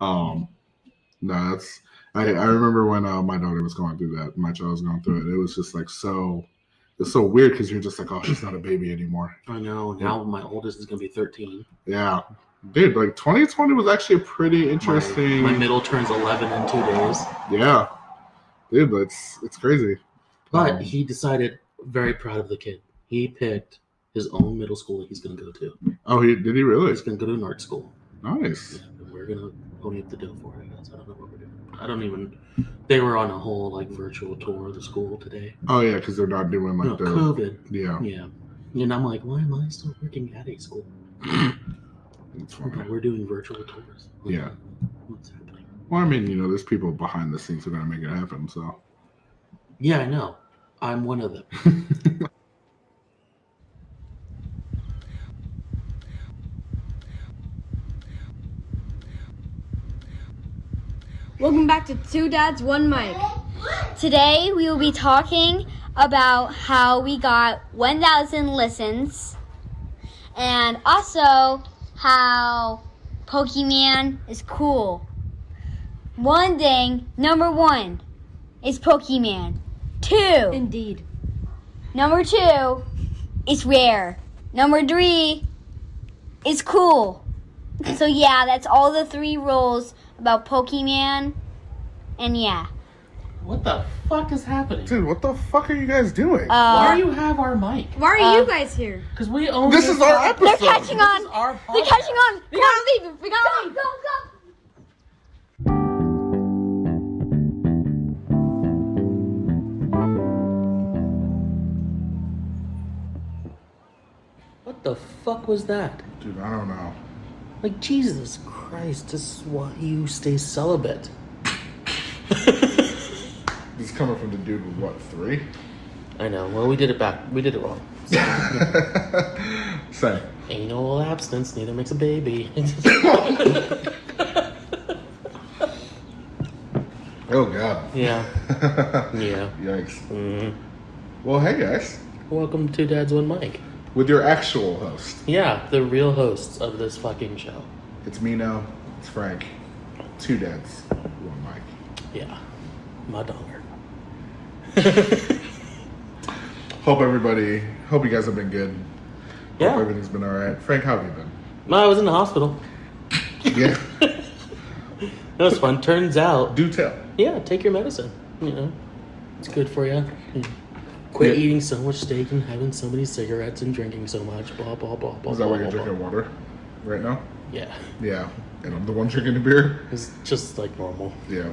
No, that's I remember when my daughter was going through that. My child was going through it. It was just like it's so weird because you're just like, oh, she's not a baby anymore. I know. Now my oldest is gonna be 13. Yeah, dude. Like 2020 was actually a pretty interesting. My middle turns 11 in 2 days. Yeah, dude, it's crazy. But he decided. Very proud of the kid. He picked his own middle school that he's going to go to. Oh, did he really? He's going to go to an art school. Nice. Yeah, and we're going to pony up the dough for it. I don't know what we're doing. They were on a whole like virtual tour of the school today. Oh yeah, because they're not doing like COVID. Yeah. Yeah. And I'm like, why am I still working at a school? It's funny. We're doing virtual tours. Yeah. What's happening? Well, I mean, there's people behind the scenes who are going to make it happen. So. Yeah, I know. I'm one of them. Welcome back to Two Dads, One Mic. Today we will be talking about how we got 1,000 listens and also how Pokemon is cool. One thing, number one, is Pokemon. 2. Indeed. Number 2 is rare. Number 3 is cool. So yeah, that's all the 3 rules about Pokemon. And yeah. What the fuck is happening? Dude, what the fuck are you guys doing? Why do you have our mic? Why are you guys here? Because we own this is our episode. They're catching on. They're catching on. We gotta leave. We gotta leave. Go. What the fuck was that? Dude, I don't know. Like, Jesus Christ, this is why you stay celibate. This is coming from the dude with what, 3? I know. Well, we did it wrong. Same. Anal abstinence neither makes a baby. Oh, God. Yeah. Yeah. Yikes. Mm-hmm. Well, hey, guys. Welcome to Dad's One Mic. With your actual host. Yeah, the real hosts of this fucking show. It's me now. It's Frank. 2 dads, 1 mic. Yeah. My dollar. Hope you guys have been good. Yeah. Hope everything's been alright. Frank, how have you been? No, I was in the hospital. Yeah. That was fun. Turns out. Do tell. Yeah, take your medicine. It's good for you. Quit eating so much steak and having so many cigarettes and drinking so much. Blah, blah, blah, blah. Is that why you're drinking water right now? Yeah. Yeah. And I'm the one drinking the beer? It's just like normal. Yeah.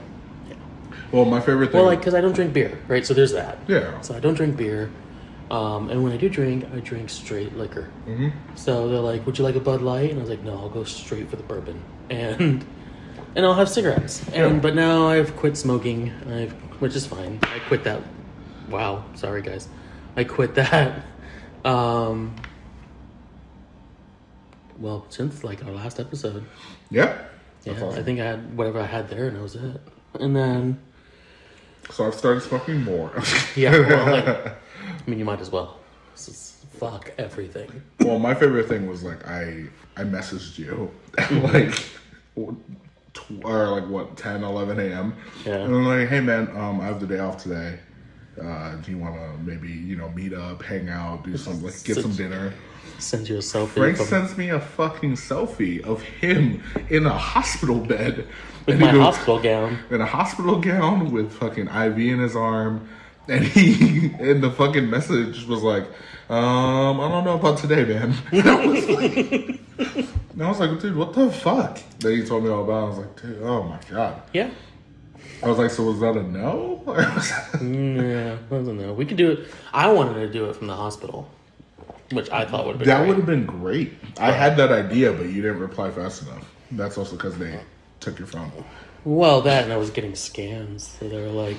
Well, my favorite thing... Well, because I don't drink beer, right? So there's that. Yeah. So I don't drink beer. And when I do drink, I drink straight liquor. Mm-hmm. So they're like, would you like a Bud Light? And I was like, no, I'll go straight for the bourbon. And I'll have cigarettes. But now I've quit smoking, which is fine. I quit that. Wow. Sorry, guys. I quit that. Well, since like our last episode. Yeah. Yeah. Awesome. I think I had whatever I had there and that was it. And then... So I've started smoking more. Yeah. Well, you might as well. This is fuck everything. Well, my favorite thing was like I messaged you at like 10, 11 a.m. Yeah. And I'm like, hey man, I have the day off today. Do you want to maybe meet up, hang out, do some get some dinner? Send you a selfie. Frank sends me a fucking selfie of him in a hospital bed. With my hospital gown. In a hospital gown with fucking IV in his arm. And the fucking message was like, I don't know about today, man. And I was like, dude, what the fuck? Then he told me all about it. I was like, dude, oh my God. Yeah. I was like, so was that a no? Yeah, I don't know. We could do it. I wanted to do it from the hospital, which I thought would have been That would have been great. I had that idea, but you didn't reply fast enough. That's also because they took your phone. Well, that and I was getting scans. So they were like,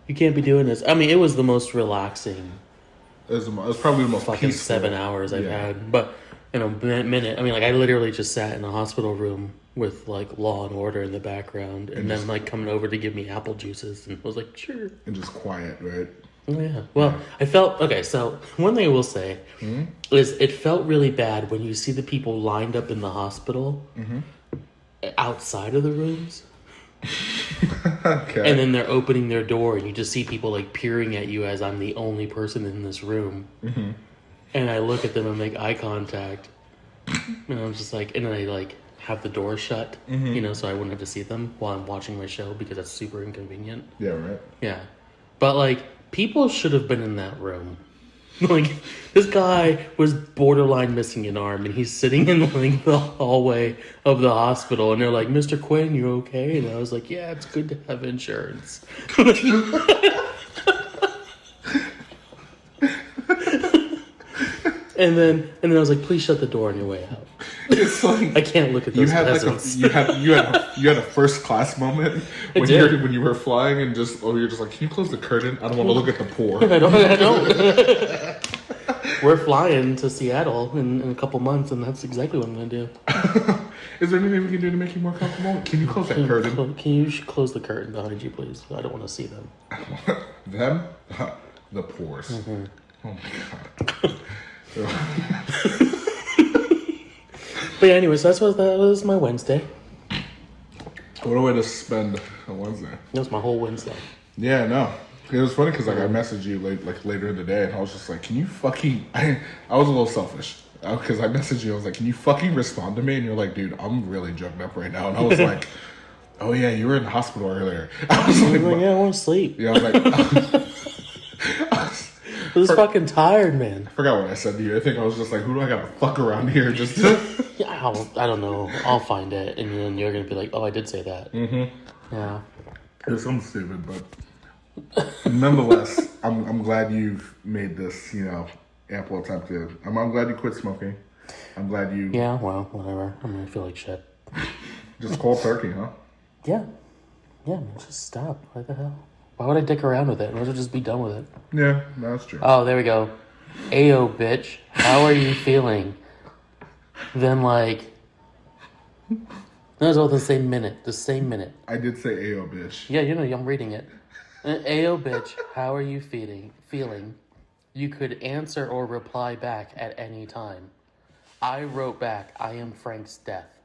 you can't be doing this. I mean, it was the most relaxing. It was probably the most fucking peaceful 7 hours I've had. But in a minute, I mean, like I literally just sat in a hospital room with like Law and Order in the background, and then like coming over to give me apple juices, and I was like, sure. And just quiet, right? Yeah. Well, I felt okay. So one thing I will say is it felt really bad when you see the people lined up in the hospital, outside of the rooms. Okay. And then they're opening their door, and you just see people like peering at you as I'm the only person in this room. Mm-hmm. And I look at them and make eye contact, and I'm just like, and then I like have the door shut, so I wouldn't have to see them while I'm watching my show because that's super inconvenient. Yeah, right. Yeah, but like people should have been in that room. Like, this guy was borderline missing an arm, and he's sitting in, like, the hallway of the hospital, and they're like, Mr. Quinn, you okay? And I was like, yeah, it's good to have insurance. And then I was like, please shut the door on your way out. It's like I can't look at those peasants. you had a first class moment when you were flying and you're just like, can you close the curtain? I don't want to look at the poor. I don't. We're flying to Seattle in a couple months, and that's exactly what I'm going to do. Is there anything we can do to make you more comfortable? Can you close that curtain? Can you close the curtain behind you, please? I don't want to see them. Them? The poors. Mm-hmm. Oh my god. But yeah, anyways, that was my Wednesday. What a way to spend a Wednesday. That was my whole Wednesday. Yeah, no. It was funny because like I messaged you later in the day, and I was just like, "Can you fucking?" I was a little selfish because I messaged you. I was like, "Can you fucking respond to me?" And you're like, "Dude, I'm really jumped up right now." And I was like, "Oh yeah, you were in the hospital earlier." I was like, "Yeah, I want to sleep." Yeah, I was like, I was fucking tired, man. I forgot what I said to you. I think I was just like, "Who do I gotta fuck around here?" Just to... Yeah, I don't know. I'll find it, and then you're gonna be like, "Oh, I did say that." Mm-hmm. Yeah. It was something stupid, but. Nonetheless, I'm glad you've made this, ample attempt to. I'm glad you quit smoking. I'm glad you. Yeah, well, whatever. I mean, I feel like shit. Just cold turkey, huh? Yeah. Yeah, man, just stop. What the hell? Why would I dick around with it? Why don't I just be done with it? Yeah, that's true. Oh, there we go. Ayo, bitch. How are you feeling? Then, like. That was all the same minute. The same minute. I did say ayo, bitch. Yeah, I'm reading it. Ayo, bitch, how are you feeling? You could answer or reply back at any time. I wrote back, I am Frank's death.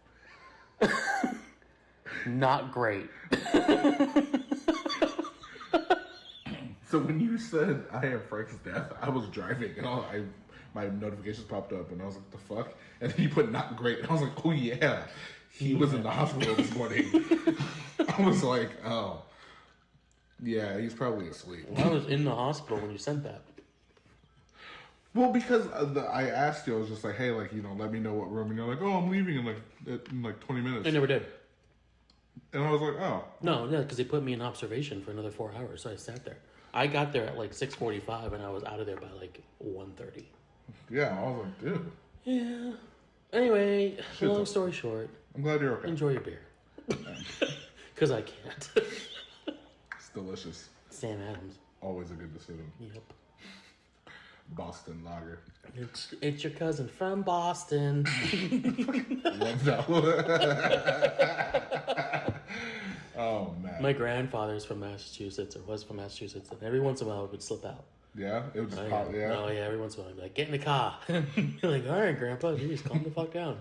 Not great. So when you said I am Frank's death, I was driving and my notifications popped up and I was like, the fuck? And then you put not great. And I was like, oh yeah, he was in the hospital this morning. I was like, oh. Yeah, he's probably asleep. I was in the hospital when you sent that. Well, because I asked you, I was just like, hey, let me know what room. And you're like, oh, I'm leaving in 20 minutes. I never did. And I was like, oh. No, because they put me in observation for another 4 hours, so I sat there. I got there at 6:45, and I was out of there by 1:30. Yeah, I was like, dude. Yeah. Anyway, long story short. I'm glad you're okay. Enjoy your beer. Because I can't. Delicious. Sam Adams. Always a good decision. Yep. Boston lager. It's your cousin from Boston. Love that one. Oh man. My grandfather's from Massachusetts, or was from Massachusetts, and every once in a while it would slip out. Yeah, it would just pop. Yeah. Oh yeah, every once in a while I'd be like, "Get in the car." You're like, "All right, Grandpa, jeez, calm the fuck down."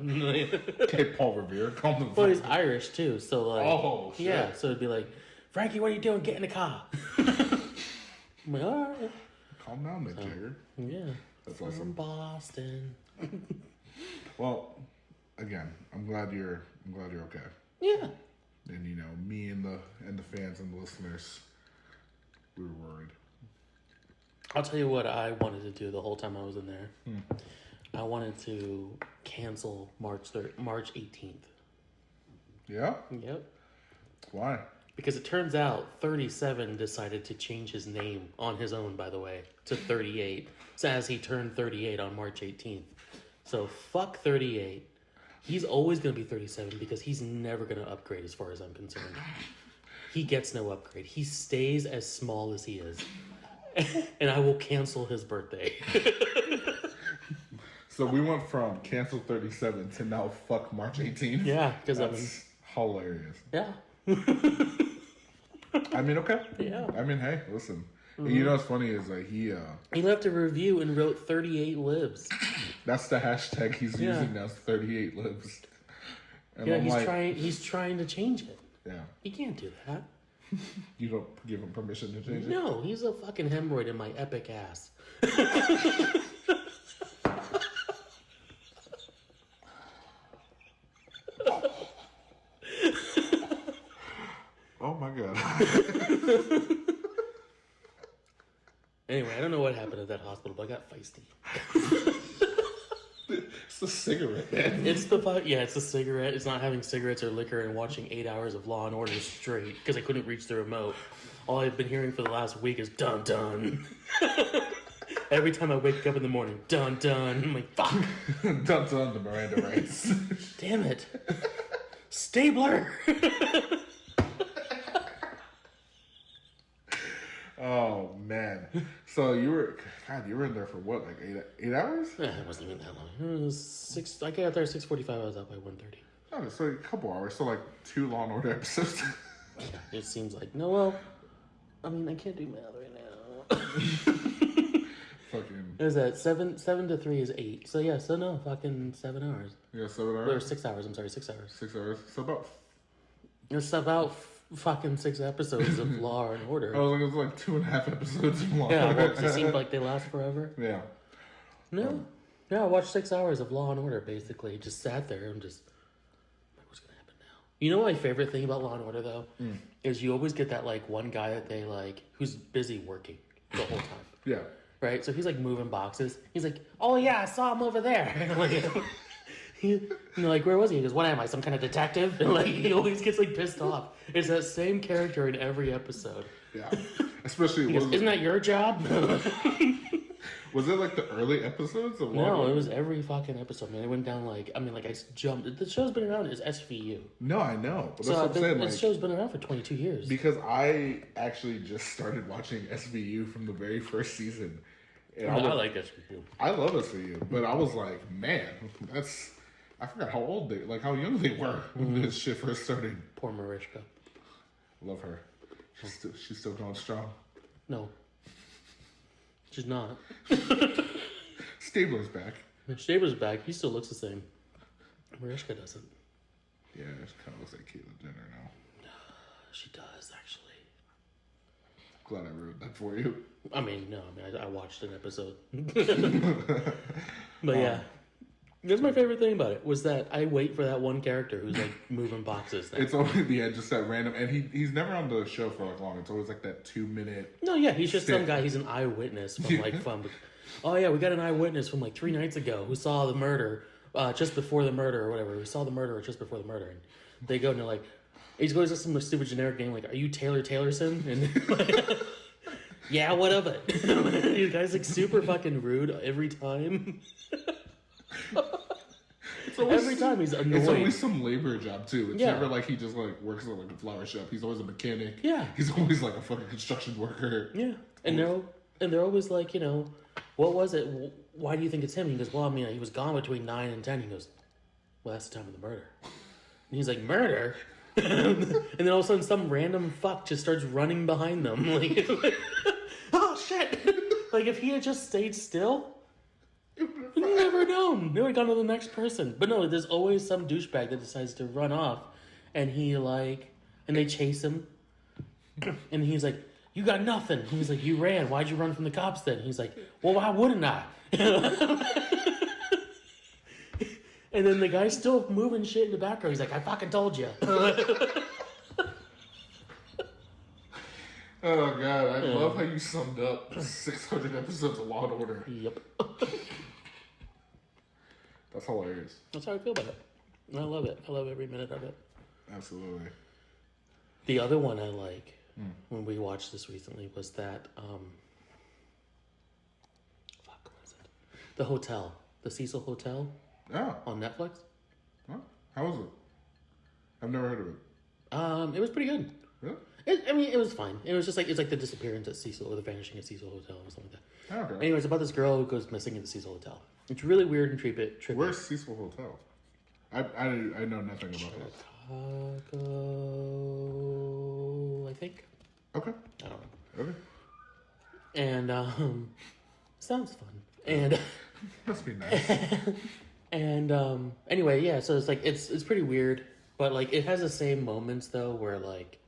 Okay, Paul Revere, calm the fuck. Well, he's Irish too, so like. Oh shit. Yeah, so it'd be like, Frankie, what are you doing? Get in the car. I'm like, all right. Calm down, Mick Jagger. Yeah. That's from awesome. Boston. Well, again, I'm glad you're okay. Yeah. And me and the fans and the listeners, we were worried. I'll tell you what I wanted to do the whole time I was in there. I wanted to cancel March 18th. Yeah? Yep. Why? Because it turns out 37 decided to change his name on his own, by the way, to 38. So as he turned 38 on March 18th. So fuck 38. He's always going to be 37 because he's never going to upgrade as far as I'm concerned. He gets no upgrade. He stays as small as he is. And I will cancel his birthday. So we went from cancel 37 to now fuck March 18th? Yeah, because that's hilarious. Yeah. I mean, okay. Yeah. I mean, hey, listen. Mm-hmm. What's funny is he left a review and wrote 38 lives. That's the hashtag he's using now, 38 lives. And Yeah, I'm he's like, trying. He's trying to change it. Yeah. He can't do that. You don't give him permission to change it? No, he's a fucking hemorrhoid in my epic ass. Oh my god. Anyway, I don't know what happened at that hospital, but I got feisty. It's the cigarette, man. It's the cigarette. It's not having cigarettes or liquor and watching 8 hours of Law and Order straight because I couldn't reach the remote. All I've been hearing for the last week is dun dun. Every time I wake up in the morning, dun dun. I'm like, fuck. Dun dun, the Miranda rights. Damn it. Stabler. Oh man. So you were in there for what, like 8 hours? It wasn't even that long. It was 6. I got out there at 6:45. I was out by 1:30. Oh, so a couple hours. So like 2 Law and Order episodes. It seems like no. Well, I mean, I can't do math right now. Fucking. Is that 7 to 3 is 8. So yeah. So no, fucking 7 hours. Yeah, 7 Or hours. 6 hours. I'm sorry, 6 hours. 6 hours. So about. It's about fucking 6 episodes of Law and Order. I was like, it was like 2.5 episodes of Law. Yeah, well, it seems like they last forever. Yeah. No. Yeah, I watched 6 hours of Law and Order, basically. Just sat there and just... like, what's going to happen now? You know my favorite thing about Law and Order, though? Is you always get that, like, one guy that they, like... who's busy working the whole time. Yeah. Right? So he's, like, moving boxes. He's like, oh, yeah, I saw him over there. And I'm like... And like, where was he? He goes, what am I, some kind of detective? And like, he always gets like pissed off. It's that same character in every episode. Yeah. Especially, He goes, isn't that your job? was it like the early episodes of Law and No, Order? it was every fucking episode, man. It went down like, I mean, like I jumped. The show's been around as SVU. No, I know. But that's So what I'm saying. the Like, show's been around for 22 years. because I actually just started watching SVU from the very first season. And I like SVU. I love SVU, but I was like, man, I forgot how old how young they were when this shit first started. Poor Mariska. Love her. She's still going strong. No. She's not. Stabler's back. Stabler's back. He still looks the same. Mariska doesn't. Yeah, she kind of looks like Caitlyn Jenner now. She does, actually. Glad I ruined that for you. I mean, I watched an episode. But yeah. That's my favorite thing about it, was that I wait for that one character who's like moving boxes now. It's only the end, just that random, and he's never on the show for like long. It's always like that 2-minute. No, yeah, he's just Stick. some guy. He's an eyewitness oh yeah, we got an eyewitness from like 3 nights ago who saw the murder just before the murder or whatever. We saw the murderer just before the murder, and they go and they're like, he goes to some stupid generic name like, "Are you Taylor Taylorson?" And yeah, what of it? The guy's like super fucking rude every time. Every time he's annoying. It's always some labor job too. It's Yeah. never like he just like works at like a flower shop. He's always a mechanic. Yeah. He's always like a fucking construction worker. Yeah, and they're always like, what was it? Why do you think it's him? He goes, well, I mean, he was gone between 9 and 10. He goes, well, that's the time of the murder. And he's like, murder? And then all of a sudden, some random fuck just starts running behind them. Like, oh shit! Like if he had just stayed still. You'd never known. They would have gone to the next person. But no, there's always some douchebag that decides to run off, and and they chase him, and he's like, "You got nothing." And he's like, "You ran. Why'd you run from the cops then?" And he's like, "Well, why wouldn't I?" And then the guy's still moving shit in the background. He's like, "I fucking told you." Oh god, I love how you summed up 600 episodes of Law and Order. Yep. That's hilarious. That's how I feel about it. I love it. I love every minute of it. Absolutely. The other one I like when we watched this recently was that what is it? The Hotel. The Cecil Hotel Oh, on Netflix. huh? How was it? I've never heard of it. It was pretty good. Really? It was fine. It was just like, it's like the disappearance at Cecil, or the vanishing at Cecil Hotel, or something like that. Oh, okay. Anyway, it's about this girl who goes missing at the Cecil Hotel. It's really weird and trippy. Where's Cecil Hotel? I know nothing about that. Chicago, I think. Okay. I don't know. Okay. And sounds fun. And Must be nice. And anyway, yeah. So it's like it's pretty weird, but like it has the same moments though, where like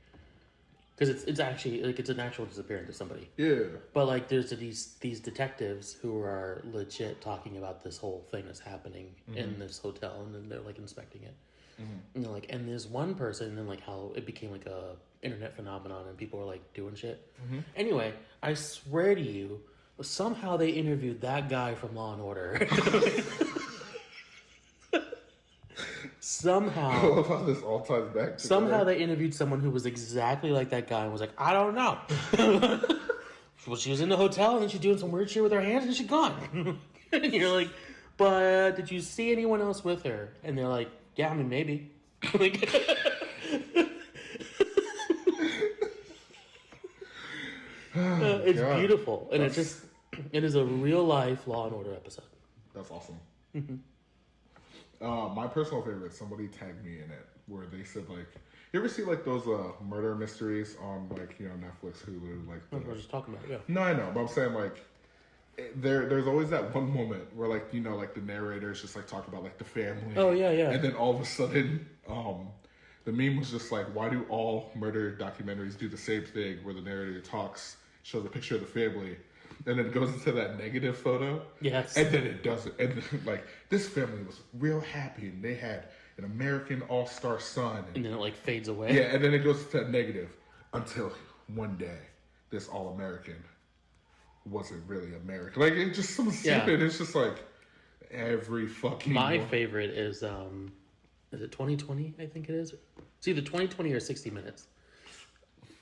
because it's actually like it's an actual disappearance of somebody. Yeah. But like there's these detectives who are legit talking about this whole thing that's happening in this hotel, and then they're like inspecting it. And they're like, and there's one person, and like how it became like a internet phenomenon, and people were like doing shit. Anyway, I swear to you, somehow they interviewed that guy from Law and Order. Somehow, I love how this all ties back. somehow they interviewed someone who was exactly like that guy and was like, I don't know. Well, she was in the hotel and then she's doing some weird shit with her hands and she's gone. And you're like, but did you see anyone else with her? And they're like, yeah, I mean, maybe. Like, it's God. beautiful. And it is a real life Law and Order episode. That's awesome. My personal favorite, somebody tagged me in it, where they said like, you ever see like those murder mysteries on like Netflix, Hulu, like That's what I was just talking about, yeah. No, I know, but I'm saying like there's always that one moment where like like the narrator is just like talking about like the family. Oh yeah, yeah. And then all of a sudden, the meme was just like, why do all murder documentaries do the same thing, where the narrator talks, shows a picture of the family, and then it goes into that negative photo. Yes. And then it doesn't. And then, like, this family was real happy, and they had an American all-star son. And then it like fades away. Yeah, and then it goes to that negative until one day this all-American wasn't really American. Like, it's just so stupid. It's just like every fucking... My favorite is it 2020? I think it is. It's either 2020 or 60 Minutes.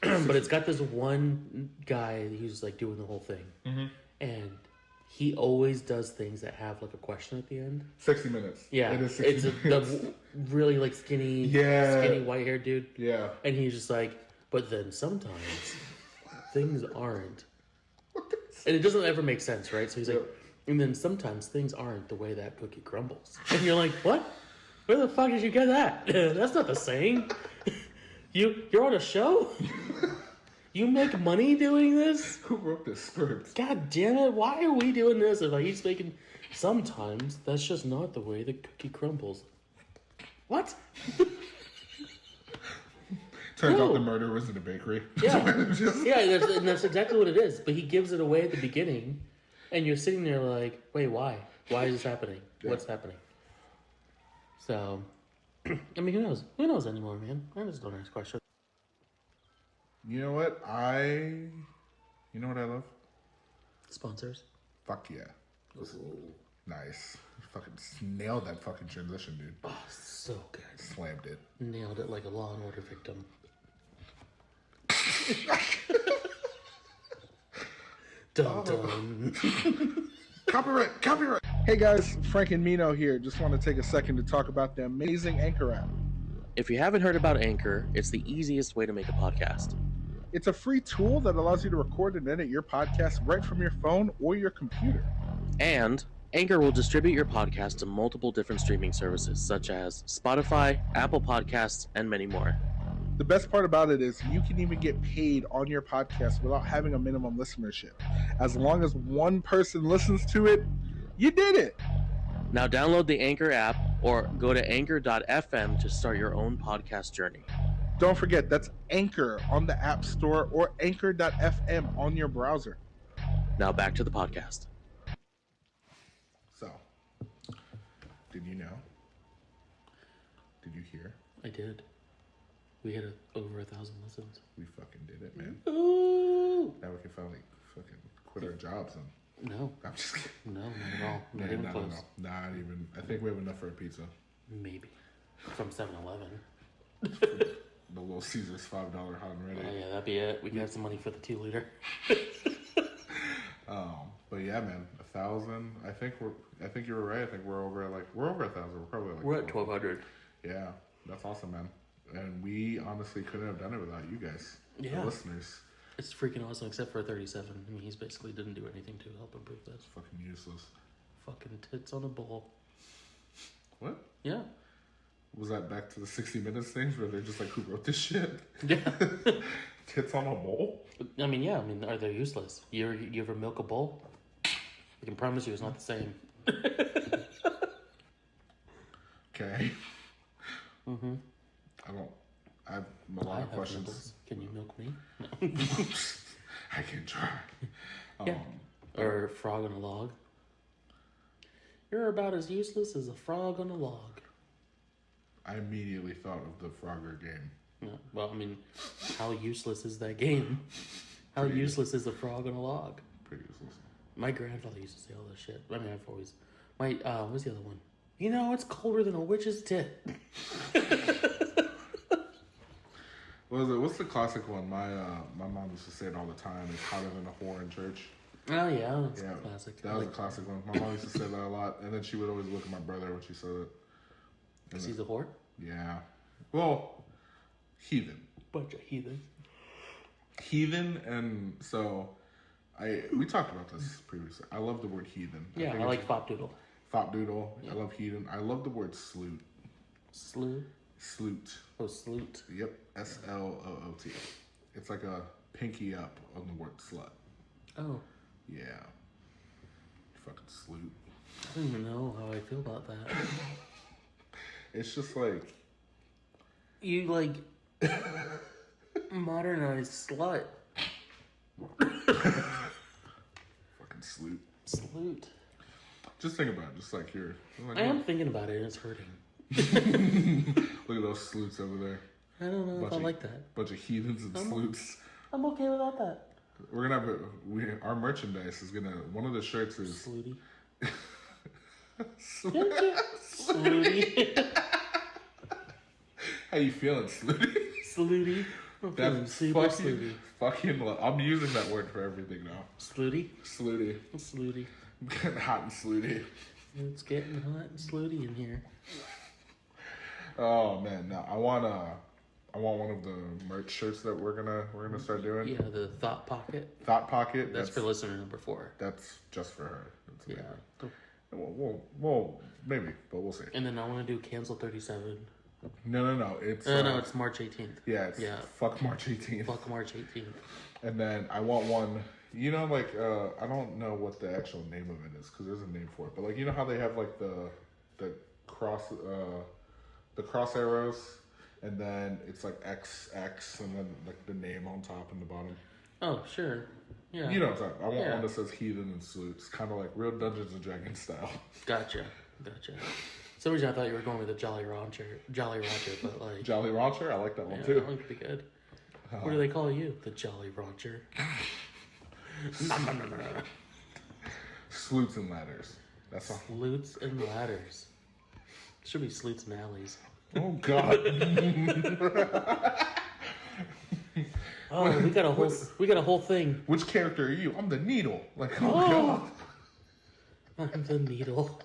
But it's got this one guy who's like doing the whole thing, and he always does things that have like a question at the end. 60 Minutes. Yeah, it is 60 minutes. The really like skinny white haired dude. Yeah, and he's just like, but then sometimes things aren't, and it doesn't ever make sense, right? So he's like, and then sometimes things aren't the way that cookie crumbles, and you're like, what? Where the fuck did you get that? That's not the saying. You're on a show? You make money doing this? Who wrote this script? God damn it, why are we doing this? If like he's making... Sometimes that's just not the way the cookie crumbles. What? Turns out the murder was in a bakery. Yeah. And that's exactly what it is. But he gives it away at the beginning, and you're sitting there like, wait, why? Why is this happening? Yeah. What's happening? So... I mean, who knows? Who knows anymore, man? I just don't ask questions. You know what? You know what I love? Sponsors? Fuck yeah. Ooh. Nice. You fucking nailed that fucking transition, dude. Oh, so good. Slammed it. Nailed it like a Law and Order victim. Dun dun. Copyright. Hey guys, Frank and Mino here. Just want to take a second to talk about the amazing Anchor app. If you haven't heard about Anchor, it's the easiest way to make a podcast. It's a free tool that allows you to record and edit your podcast right from your phone or your computer. And Anchor will distribute your podcast to multiple different streaming services such as Spotify, Apple Podcasts, and many more. The best part about it is you can even get paid on your podcast without having a minimum listenership. As long as one person listens to it, you did it. Now download the Anchor app or go to anchor.fm to start your own podcast journey. Don't forget, that's Anchor on the App Store or anchor.fm on your browser. Now back to the podcast. So, did you know? Did you hear? I did. We had over 1,000 listens. We fucking did it, man. Ooh! Now we can finally fucking quit our jobs and... No. I'm just kidding. No, not at all. Not even close. No. Not even. I think we have enough for a pizza. Maybe. From 7-Eleven. The Little Caesars $5 hot and ready. Oh, yeah, that'd be it. We can have some money for the 2-liter. But yeah, man, 1,000. I think you were right. I think we're over 1,000. We're probably like We're at 1,200. Yeah, that's awesome, man. And we honestly couldn't have done it without you guys, the listeners. It's freaking awesome, except for 37. I mean, he's basically didn't do anything to help improve this. Fucking useless. Fucking tits on a bowl. What? Yeah. Was that back to the 60 Minutes things where they're just like, who wrote this shit? Yeah. Tits on a bowl? I mean, yeah. I mean, are they useless? You ever milk a bowl? I can promise you it's not the same. okay. Mm-hmm. I have a lot of questions. Nipples. Can you milk me? No. I can try. Yeah. Or frog on a log. You're about as useless as a frog on a log. I immediately thought of the Frogger game. No. Well, I mean, how useless is that game? How useless is a frog on a log? Pretty useless. My grandfather used to say all this shit. I mean, I've always... what's the other one? You know, it's colder than a witch's tit. What's the classic one? My mom used to say it all the time. It's hotter than a whore in church. Oh, yeah. That's a classic. That was a classic one. My mom used to say that a lot. And then she would always look at my brother when she said it. Because he's a whore? Yeah. Well, heathen. Bunch of heathens. Heathen, and so we talked about this previously. I love the word heathen. Yeah, I like fop doodle. Fop doodle. Yeah. I love heathen. I love the word sloot. Slew? Sloot. Oh, sloot. Yep. SLOOT. It's like a pinky up on the word slut. Oh. Yeah. Fucking sloot. I don't even know how I feel about that. It's just like... You, like... modernized slut. Fucking sloot. Sloot. Just think about it. Just like you're... Like, I am thinking about it and it's hurting. Look at those sloots over there. I don't know if I like that. Bunch of heathens and sloots. I'm okay without that. We're gonna have our merchandise is gonna. One of the shirts is Slooty. Slooty. How you feeling, Slooty? Slooty. I'm feeling That's super fucking slooty. fucking. I'm using that word for everything now. Slooty. Slooty. Slooty. I'm getting hot and slooty. It's getting hot and slooty in here. Oh man, no, I want one of the merch shirts that we're gonna start doing. Yeah, the Thought Pocket. Thought Pocket. That's for listener number 4. That's just for her. That's Yeah. Well, maybe, but we'll see. And then I want to do Cancel 37. No. It's No, it's March 18th. Yeah, it's fuck March 18th. Fuck March 18th. And then I want one. You know, like I don't know what the actual name of it is because there's a name for it. But like you know how they have like the cross arrows, and then it's like XX, and then like the name on top and the bottom. Oh, sure. Yeah. You know what I'm talking about. I want one that says Heathen and Sloots, kind of like real Dungeons and Dragons style. Gotcha. Some reason I thought you were going with the Jolly Rancher, but like Jolly Rancher, I like that one yeah, too. that one could be good. What do they call you? The Jolly Rancher. No. Sloots and Ladders. That's all. Sloots and Ladders. Should be Sloots and Alleys. Oh God. Oh, we got a whole thing. Which character are you? I'm the Needle. Like, God. I'm the Needle.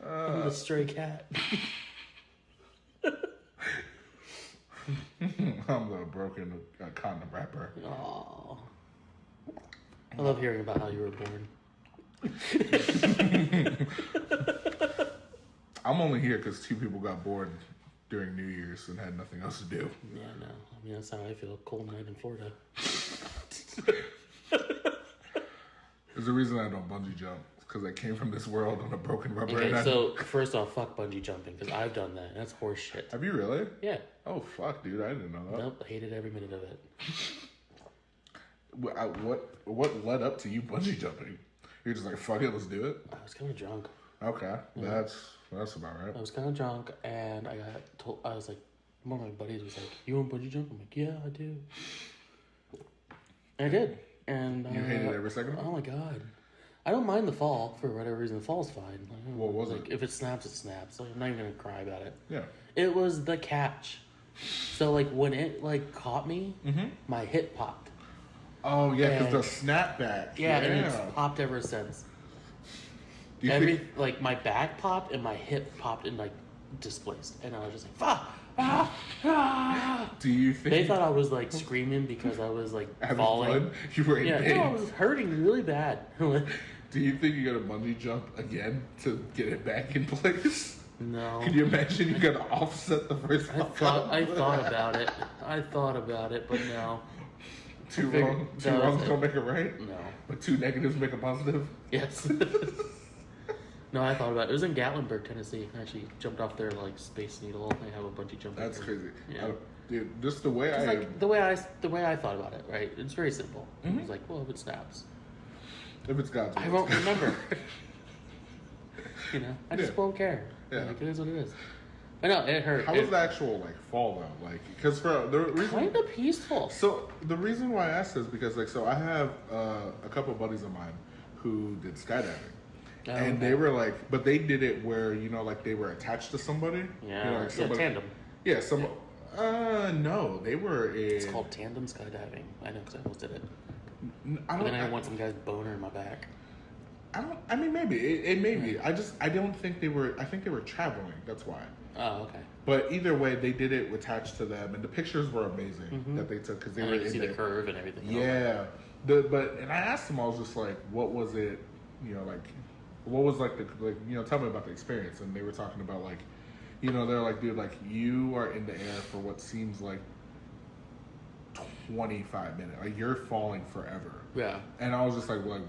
I'm the stray cat. I'm the broken condom wrapper. Aww. I love hearing about how you were born. I'm only here because 2 people got bored during New Year's and had nothing else to do. Yeah, no. I mean, that's how I feel. Cold night in Florida. There's a reason I don't bungee jump. Because I came from this world on a broken rubber. Okay, so first off, fuck bungee jumping because I've done that. That's horse shit. Have you really? Yeah. Oh fuck, dude! I didn't know that. Nope, hated every minute of it. What led up to you bungee jumping? You're just like, fuck it, let's do it. I was kind of drunk. Okay, that's about right. I was kind of drunk, and I got told. I was like, one of my buddies was like, "You want bungee jump?" I'm like, "Yeah, I do." And I did, and You hated every second of it? Oh my god. I don't mind the fall for whatever reason. The fall's fine. What was it? If it snaps, it snaps. Like, I'm not even gonna cry about it. Yeah. It was the catch. So like when it like caught me, my hip popped. Oh yeah, because the snapback. Yeah, and it's popped ever since. Like my back popped and my hip popped and like displaced, and I was just like, "Fuck!" Do you think They thought I was like screaming because I was like having falling. fun? You were in pain. No, I was hurting really bad. Do you think you got to bungee jump again to get it back in place? No. Can you imagine you got to offset the first? I thought about it, but no. Two wrongs don't make it right. No. But 2 negatives make a positive. Yes. No, I thought about it. It was in Gatlinburg, Tennessee. I actually jumped off their like Space Needle. They have a bungee jumping. That's thing. crazy. Yeah. Dude, just the way Just I... like the way I thought about it, right? It's very simple. It was like, well, if it snaps, If it's God's will. I won't remember. You know, I just Yeah. won't care. Yeah. Like, it is what it is. But no, it hurt. How was the actual, like, fall, though? Like, because for the reason... Kind of peaceful. So, the reason why I asked is because, like, so I have a couple of buddies of mine who did skydiving. Oh, And okay. they were like, but they did it where, you know, like they were attached to somebody. Yeah, You know, like somebody, tandem. Yeah, no, they were in... It's called tandem skydiving. I know because I almost did it. I But don't... then I want some guy's boner in my back. I mean, maybe. It may be. I don't think they were... I think they were traveling. That's why. Oh, okay. But either way, they did it attached to them. And the pictures were amazing that they took because they And were you can in see there. the curve and everything. Yeah. And I asked them, I was just like, what was it, you know, like, what was like you know, tell me about the experience. And they were talking about like, you know, they're like, dude, like you are in the air for what seems like 25 minutes. Like you're falling forever. Yeah. And I was just like, well,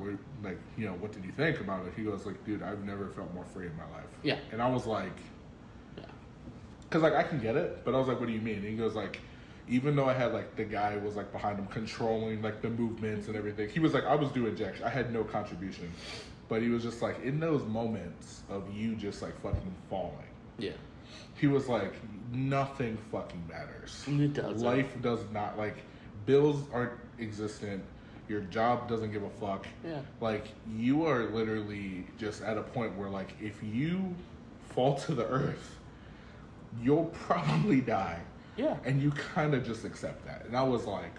like, you know, what did you think about it? He goes like, dude, I've never felt more free in my life. Yeah. And I was like, Yeah. because like I can get it, but I was like, what do you mean? And he goes like, even though I had like the guy was like behind him controlling like the movements and everything, he was like, I was doing jack shit. I had no contribution, but he was just like, in those moments of you just like fucking falling, Yeah. he was like, nothing fucking matters. It doesn't. Life does not, like, bills aren't existent. Your job doesn't give a fuck. Yeah. Like, you are literally just at a point where, like, if you fall to the earth, you'll probably die. Yeah. And you kind of just accept that. And I was like,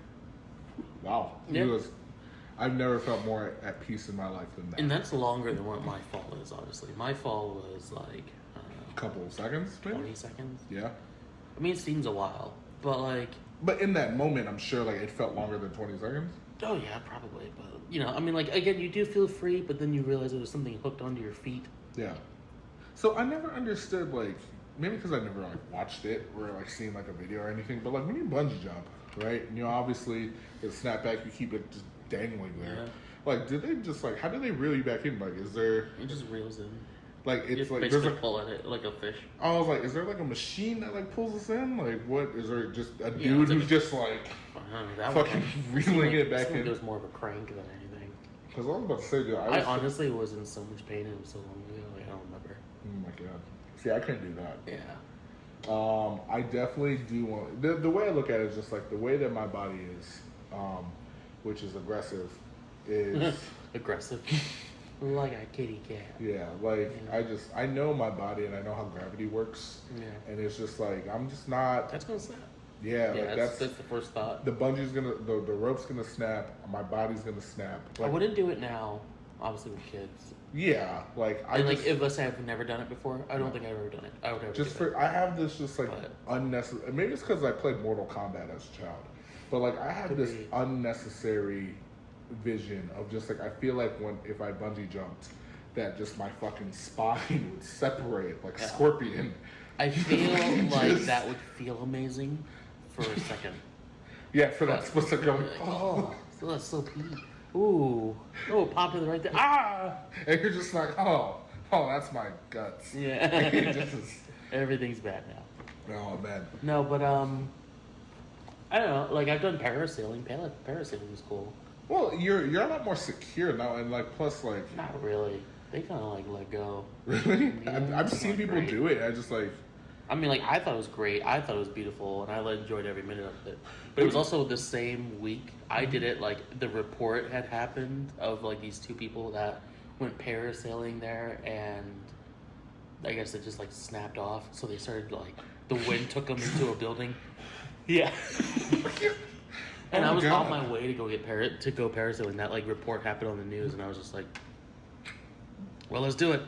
wow. Yeah. I've never felt more at peace in my life than that. And that's longer than what my fall is, obviously. My fall was like A couple of seconds, maybe? 20 seconds. Yeah. I mean, it seems a while, but like, But in that moment, I'm sure, like, it felt longer than 20 seconds. oh yeah, probably. But you know, I mean, like again, you do feel free, but then you realize there was something hooked onto your feet. Yeah. So I never understood, like, maybe because I never, like, watched it or, like, seen, like, a video or anything, but, like, when you bungee jump, right, you know, obviously, the snapback, you keep it just dangling there. Yeah. Like, did they just, like, how do they reel you back in? Like, is there, It just reels in. like, You it's, just like, there's, basically like, pull at it like a fish. I was like, is there, like, a machine that, like, pulls us in? Like, what, is there just a Yeah, dude it's like who's just, like, I don't know, that fucking reeling it back in? There's more of a crank than anything. Because I was about to say, dude, I honestly was in so much pain and it was so long ago. Like, I don't remember. oh my God. See, I couldn't do that. Yeah. I definitely do want the way I look at it is just like the way that my body is, which is aggressive, is Aggressive. Like a kitty cat. yeah. Like I know my body and I know how gravity works, Yeah. and it's just like I'm just not. That's gonna snap. Yeah, Yeah, like that's the first thought. the bungee's gonna the rope's gonna snap. My body's gonna snap. I Like, wouldn't do it now, obviously with kids. yeah, like I And just, like if let's say I've never done it before, I don't think I've ever done it. I would ever just do it. for I have this just like But- unnecessary. Maybe it's because I played Mortal Kombat as a child, but like I have Could this be. unnecessary vision of just like I feel like if I bungee jumped, that just my fucking spine would separate like Yeah. Scorpion. I feel like Just- that would feel amazing for a second. Yeah, for that supposed to go. Like, oh, that's so pee. Ooh, oh, it popped in right there. Ah, And you're just like, oh, that's my guts. yeah. It just is- Everything's bad now. oh man. No, but I don't know. Like I've done parasailing. Parasailing is cool. Well, you're a lot more secure now, and like plus like Not really. They kind of like let go. really, Yeah, I've it's seen not people great. do it. I just like. I mean, like I thought it was great. I thought it was beautiful, and I enjoyed every minute of it. But it was also the same week I did it. Like the report had happened of like these two people that went parasailing there, and I guess it just like snapped off. So they started like the wind took them into a building. Yeah. And Oh I was God. on my way to go get parasailing. That like report happened on the news, and I was just like, "Well, let's do it."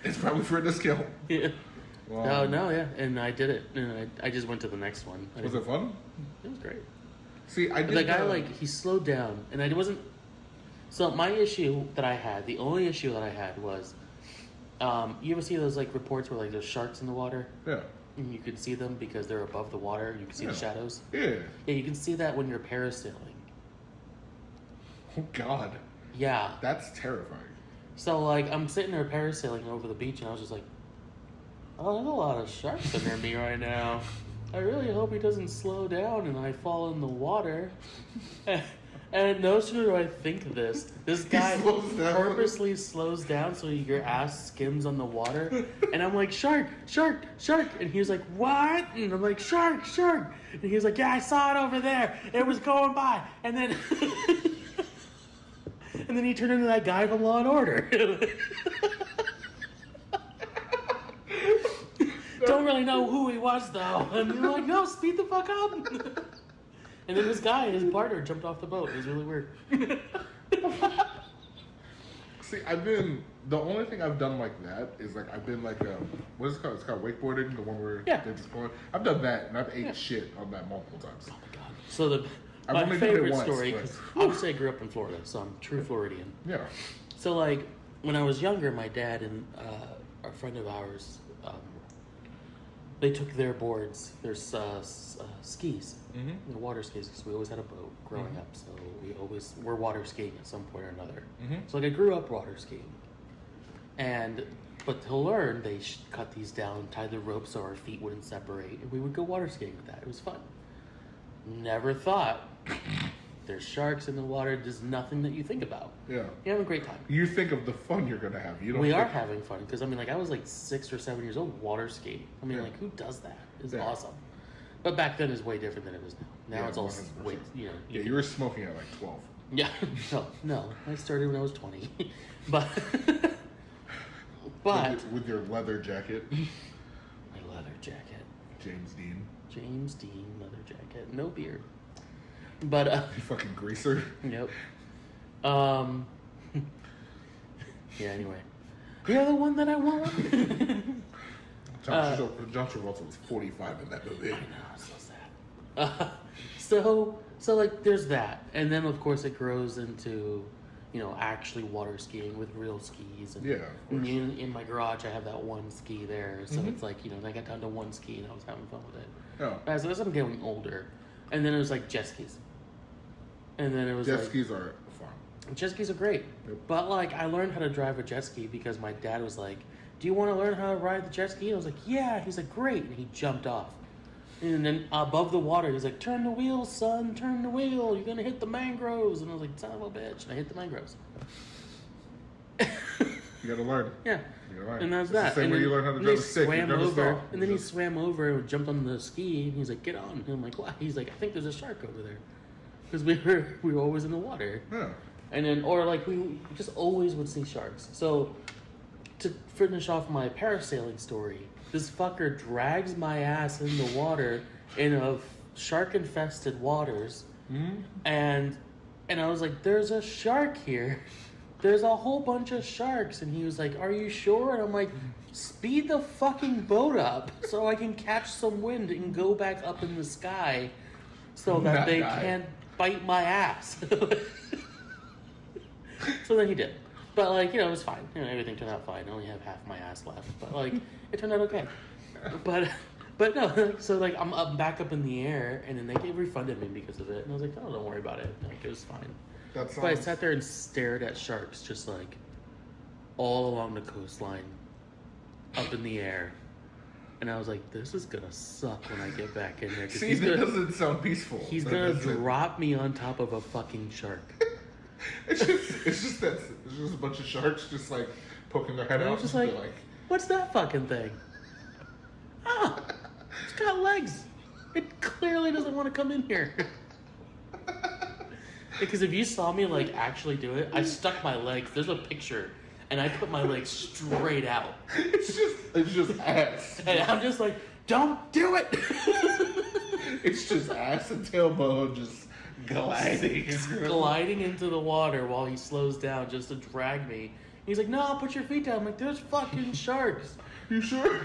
It's probably for a discount. Yeah. Wow. No, yeah, and I did it, and I just went to the next one. Was it fun? It was great. See, I did. The guy like he slowed down, and I wasn't. So my issue that I had, the only issue that I had was, you ever see those like reports where like there's sharks in the water, Yeah. and you can see them because they're above the water. You can see the Yeah. shadows. Yeah. Yeah, you can see that when you're parasailing. Oh God, Yeah, that's terrifying. So, like, I'm sitting there parasailing over the beach, and I was just like, oh, there's a lot of sharks under me right now. I really hope he doesn't slow down and I fall in the water. And no sooner do I think of this guy purposely slows down so your ass skims on the water. And I'm like, shark, shark, shark. And he was like, what? And I'm like, shark, shark. And he was like, yeah, I saw it over there. It was going by. And then and then he turned into that guy from Law and Order. Don't really know who he was, though. And you're like, no, speed the fuck up. And then this guy, his partner, jumped off the boat. It was really weird. See, the only thing I've done like that is like, I've been like, what is it called? It's called wakeboarding, the one where they're just going. I've done that, and I've ate shit on that multiple times. Oh my God. So my only did it favorite once, story, but- because obviously I grew up in Florida, so I'm a true Floridian. Yeah. So, like, when I was younger, my dad and a friend of ours, they took their boards, their skis, the water skis, because we always had a boat growing up, so we always were water skiing at some point or another. So, like, I grew up water skiing. But to learn, they cut these down, tied the rope so our feet wouldn't separate, and we would go water skiing with that. It was fun. Never thought there's sharks in the water. There's nothing that you think about. Yeah. You have a great time. You think of the fun you're going to have. You don't We are think- having fun because I mean, like, I was like 6 or 7 years old water skating. I mean, Yeah. like, who does that? It's Yeah. awesome. But back then is way different than it is now. Now Yeah, it's all 100%. way, you know. Yeah, you were smoking at like 12. Yeah, no. I started when I was 20, but With your leather jacket. my leather jacket, James Dean. James Dean leather jacket, no beard, but You fucking greaser. Yep. Yeah. Anyway, you're the one that I want. John Travolta was 45 in that movie. I know, it's so sad. So like, there's that, and then of course it grows into, you know, actually water skiing with real skis. And Yeah, of course. in my garage, I have that one ski there, so it's like, you know, I got down to one ski and I was having fun with it. Oh. As I'm getting older, and then it was like jet skis, and then it was Jet like, skis are fun. jet skis are great, Yep. but like, I learned how to drive a jet ski because my dad was like, do you want to learn how to ride the jet ski? And I was like, yeah. He's like, great. And he jumped off. And then above the water, he's like, turn the wheel, son, turn the wheel. You're going to hit the mangroves. And I was like, son of a bitch. And I hit the mangroves. You gotta learn. Yeah. You gotta learn. And that's It's that. the same and way then, you learn how to and drive they a stick. You swam never over, stop. and then he swam over and jumped on the ski. And he's like, get on. And I'm like, what? He's like, I think there's a shark over there. Because we were always in the water. Yeah. And then, or like, we just always would see sharks. So, to finish off my parasailing story, this fucker drags my ass in the water in a shark-infested waters, and I was like, "There's a shark here. There's a whole bunch of sharks." And he was like, "Are you sure?" And I'm like, "Speed the fucking boat up so I can catch some wind and go back up in the sky, so that That they guy. can't bite my ass." So then he did. But, like, you know, it was fine. You know, everything turned out fine. I only have half my ass left. But, like, it turned out okay. But no, like, so, like, I'm up, back up in the air, and then they refunded me because of it. And I was like, oh, don't worry about it. Like, it was fine. That But I sounds. sat there and stared at sharks just, like, all along the coastline, up in the air. And I was like, this is going to suck when I get back in there. 'Cause See, he's that gonna, doesn't sound peaceful. he's That gonna doesn't- drop me on top of a fucking shark. It's just a bunch of sharks just like poking their head And I out. was just and like, what's that fucking thing? Ah, it's got legs. It clearly doesn't want to come in here. Because if you saw me, like, actually do it, I stuck my legs. There's a picture. And I put my legs straight out. it's just ass. And I'm just like, don't do it! It's just ass and tailbone just gliding. Gliding into the water while he slows down just to drag me. He's like, no, put your feet down. I'm like, there's fucking sharks. You sure?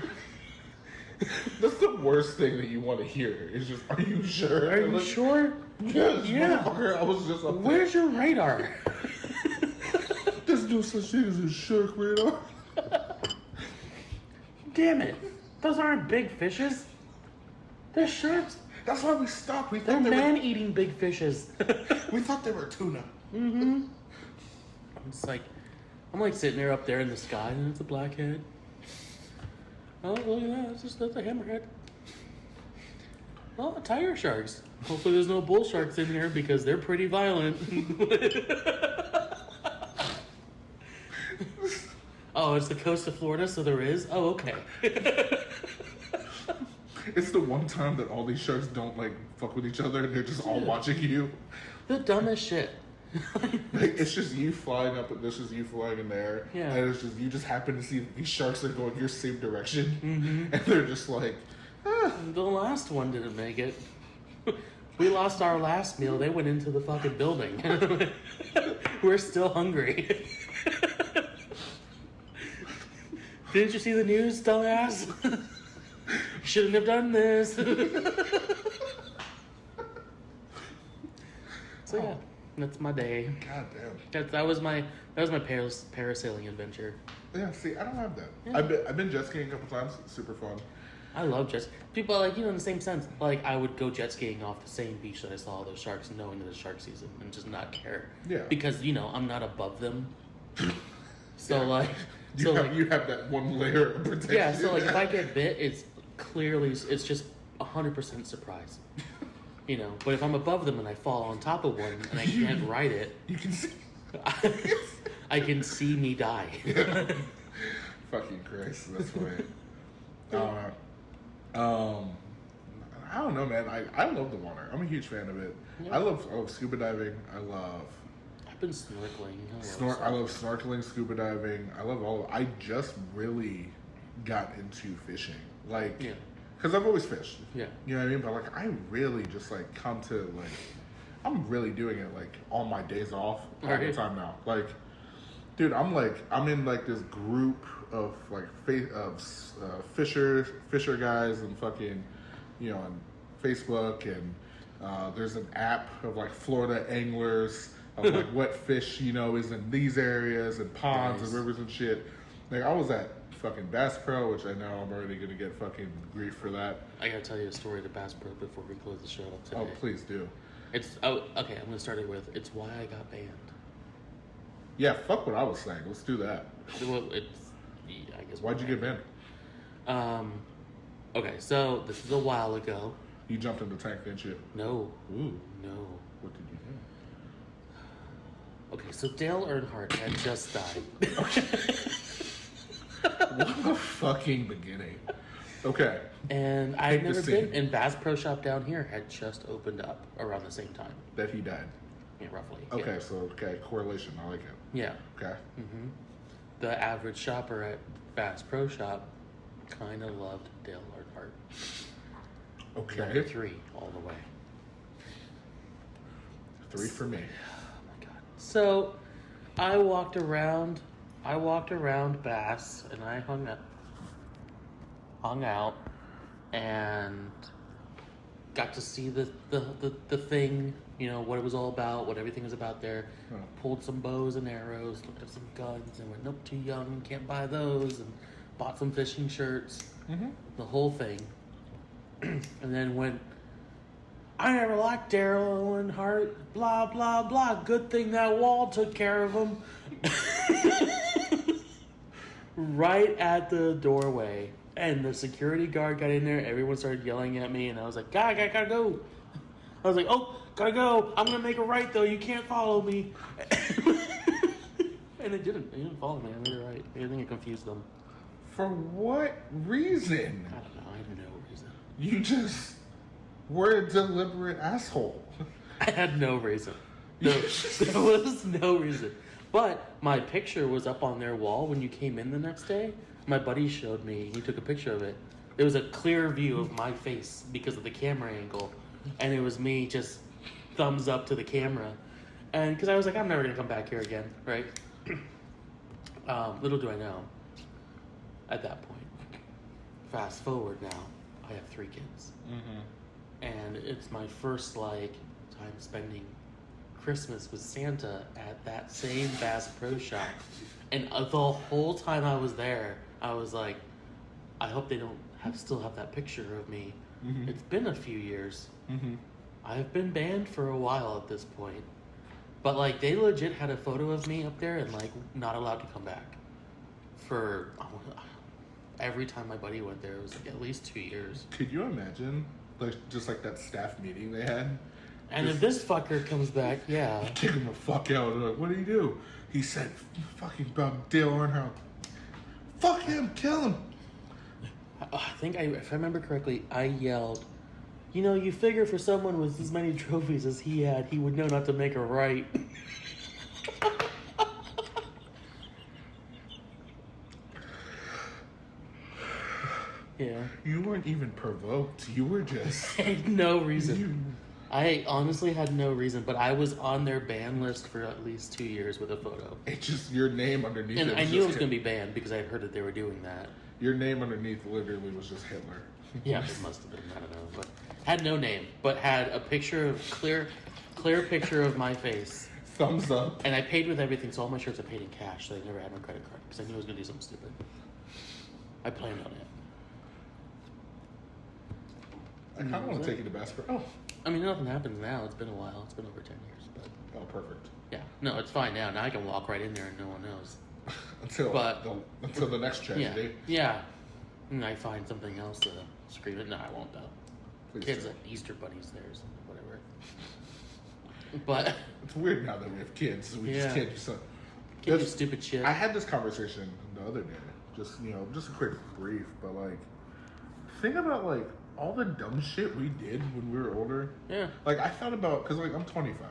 That's the worst thing that you want to hear. It's just, are you sure? Are you sure? Yes, Yeah. motherfucker. I was just up there. Where's your radar? There's no such thing as a shark radar. Damn it. Those aren't big fishes. They're sharks. That's why we stopped. We They're thought they man-eating big fishes. we thought they were tuna. I'm just like, I'm like sitting there up there in the sky, and it's a blackhead. Oh, look at that! That's a hammerhead. Oh, tiger sharks. Hopefully, there's no bull sharks in here because they're pretty violent. Oh, it's the coast of Florida, so there is? Oh, okay. It's the one time that all these sharks don't like fuck with each other and they're just all watching you. The dumbest shit. Like, it's just you flying up and this is you flying in there. Yeah. And it's just you just happen to see that these sharks are going your same direction. And they're just like, The last one didn't make it. We lost our last meal. They went into the fucking building. We're still hungry. Didn't you see the news, dumbass? Shouldn't have done this. So yeah, that's my day. God damn. That was my parasailing adventure. Yeah, see, I don't have that. Yeah. I've been jet skiing a couple times. It's super fun. I love jet. People are like, in the same sense. Like, I would go jet skiing off the same beach that I saw all those sharks, knowing that it's shark season, and just not care. Yeah. Because I'm not above them. So Yeah. like, You have that one layer of protection. yeah. So like, if I get bit, it's just 100% surprise. But if I'm above them and I fall on top of one and I can't ride it, You can see. I can see me die. Fucking Christ, that's right. I don't know, man. I love the water. I'm a huge fan of it. Yeah. I love scuba diving. I've been snorkeling. I love snorkeling, scuba diving. I love all. I just really got into fishing, like, Yeah. because I've always fished. Yeah. You know what I mean? But like, I really just like come to like, I'm really doing it like on my days off all the Right. time now. Like, dude, I'm in like this group of like fisher guys and fucking, on Facebook, and there's an app of like Florida anglers of like what fish is in these areas and ponds Nice. and rivers and shit. Like, I was at fucking Bass Pro, which I know I'm already gonna get fucking grief for that. I gotta tell you a story to Bass Pro before we close the show today. Oh, please do. Okay. I'm gonna start it with it's why I got banned. Yeah, fuck what I was saying. Let's do that. Well, I guess. Why'd you get banned? Okay, so this is a while ago. You jumped in the tank, didn't you? No, Ooh. no. What did you do? Okay, so Dale Earnhardt had just died. What a fucking beginning. Okay. And I'd Take the never scene. been, and Bass Pro Shop down here had just opened up around the same time. That he died. Yeah, roughly. Okay, correlation. I like it. Yeah. Okay. The average shopper at Bass Pro Shop kind of loved Dale Earnhardt. Okay. Number 3 all the way. 3 for me. Oh my god. So I walked around Bass and I hung out and got to see the thing, what it was all about, what everything is about there. Huh. Pulled some bows and arrows, looked at some guns and went, nope, too young, can't buy those, and bought some fishing shirts, the whole thing. And then went, I never liked Daryl Earnhardt, blah, blah, blah. Good thing that wall took care of him. Right at the doorway. And the security guard got in there. Everyone started yelling at me. And I was like, gotta go. I was like, oh, gotta go. I'm going to make a right, though. You can't follow me. And it didn't. They didn't follow me. I made it right. I think it confused them. For what reason? I don't know. I have no reason. You just were a deliberate asshole. I had no reason. There was no reason. But my picture was up on their wall when you came in the next day. My buddy showed me. He took a picture of it. There was a clear view of my face because of the camera angle. And it was me just thumbs up to the camera. And because I was like, I'm never going to come back here again, right? Little do I know, at that point, fast forward now, I have 3 kids. And it's my first, time spending Christmas with Santa at that same Bass Pro Shop. And the whole time I was there, I was like, I hope they don't still have that picture of me. It's been a few years. I've been banned for a while at this point. But, like, they legit had a photo of me up there and, like, not allowed to come back. For every time my buddy went there, it was, like, at least 2 years. Could you imagine, like, just like that staff meeting they had? And just, if this fucker comes back, yeah. Kick him the fuck out. They're like, what do you do? He said, fucking about Dale Earnhardt. Fuck him, kill him. I think, if I remember correctly, I yelled, you know, you figure for someone with as many trophies as he had, he would know not to make a right. Yeah. You weren't even provoked. You were just... I had no reason. I honestly had no reason, but I was on their ban list for at least 2 years with a photo. It's just your name underneath And it. I knew it was going to be banned because I had heard that they were doing that. Your name underneath literally was just Hitler. Yeah, it must have been. I don't know. But had no name, but had a picture of clear picture of my face. Thumbs up. And I paid with everything, so all my shirts I paid in cash, so I never had my credit card because I knew I was going to do something stupid. I planned on it. I kind of want to take you to Bass Pro. Oh. I mean, nothing happens now. It's been a while. It's been over 10 years, but... Oh, perfect. Yeah. No, it's fine now. Now I can walk right in there and no one knows. until the next tragedy. Yeah. And I find something else to scream at. No, I won't, though. Please Kids do. at Easter bunnies there or something, whatever. But... It's weird now that we have kids. So we just can't do something. Can't do stupid shit. I had this conversation the other day. Just a quick brief, but like, think about like all the dumb shit we did when we were older. Yeah. Like I thought about, cause like I'm 25,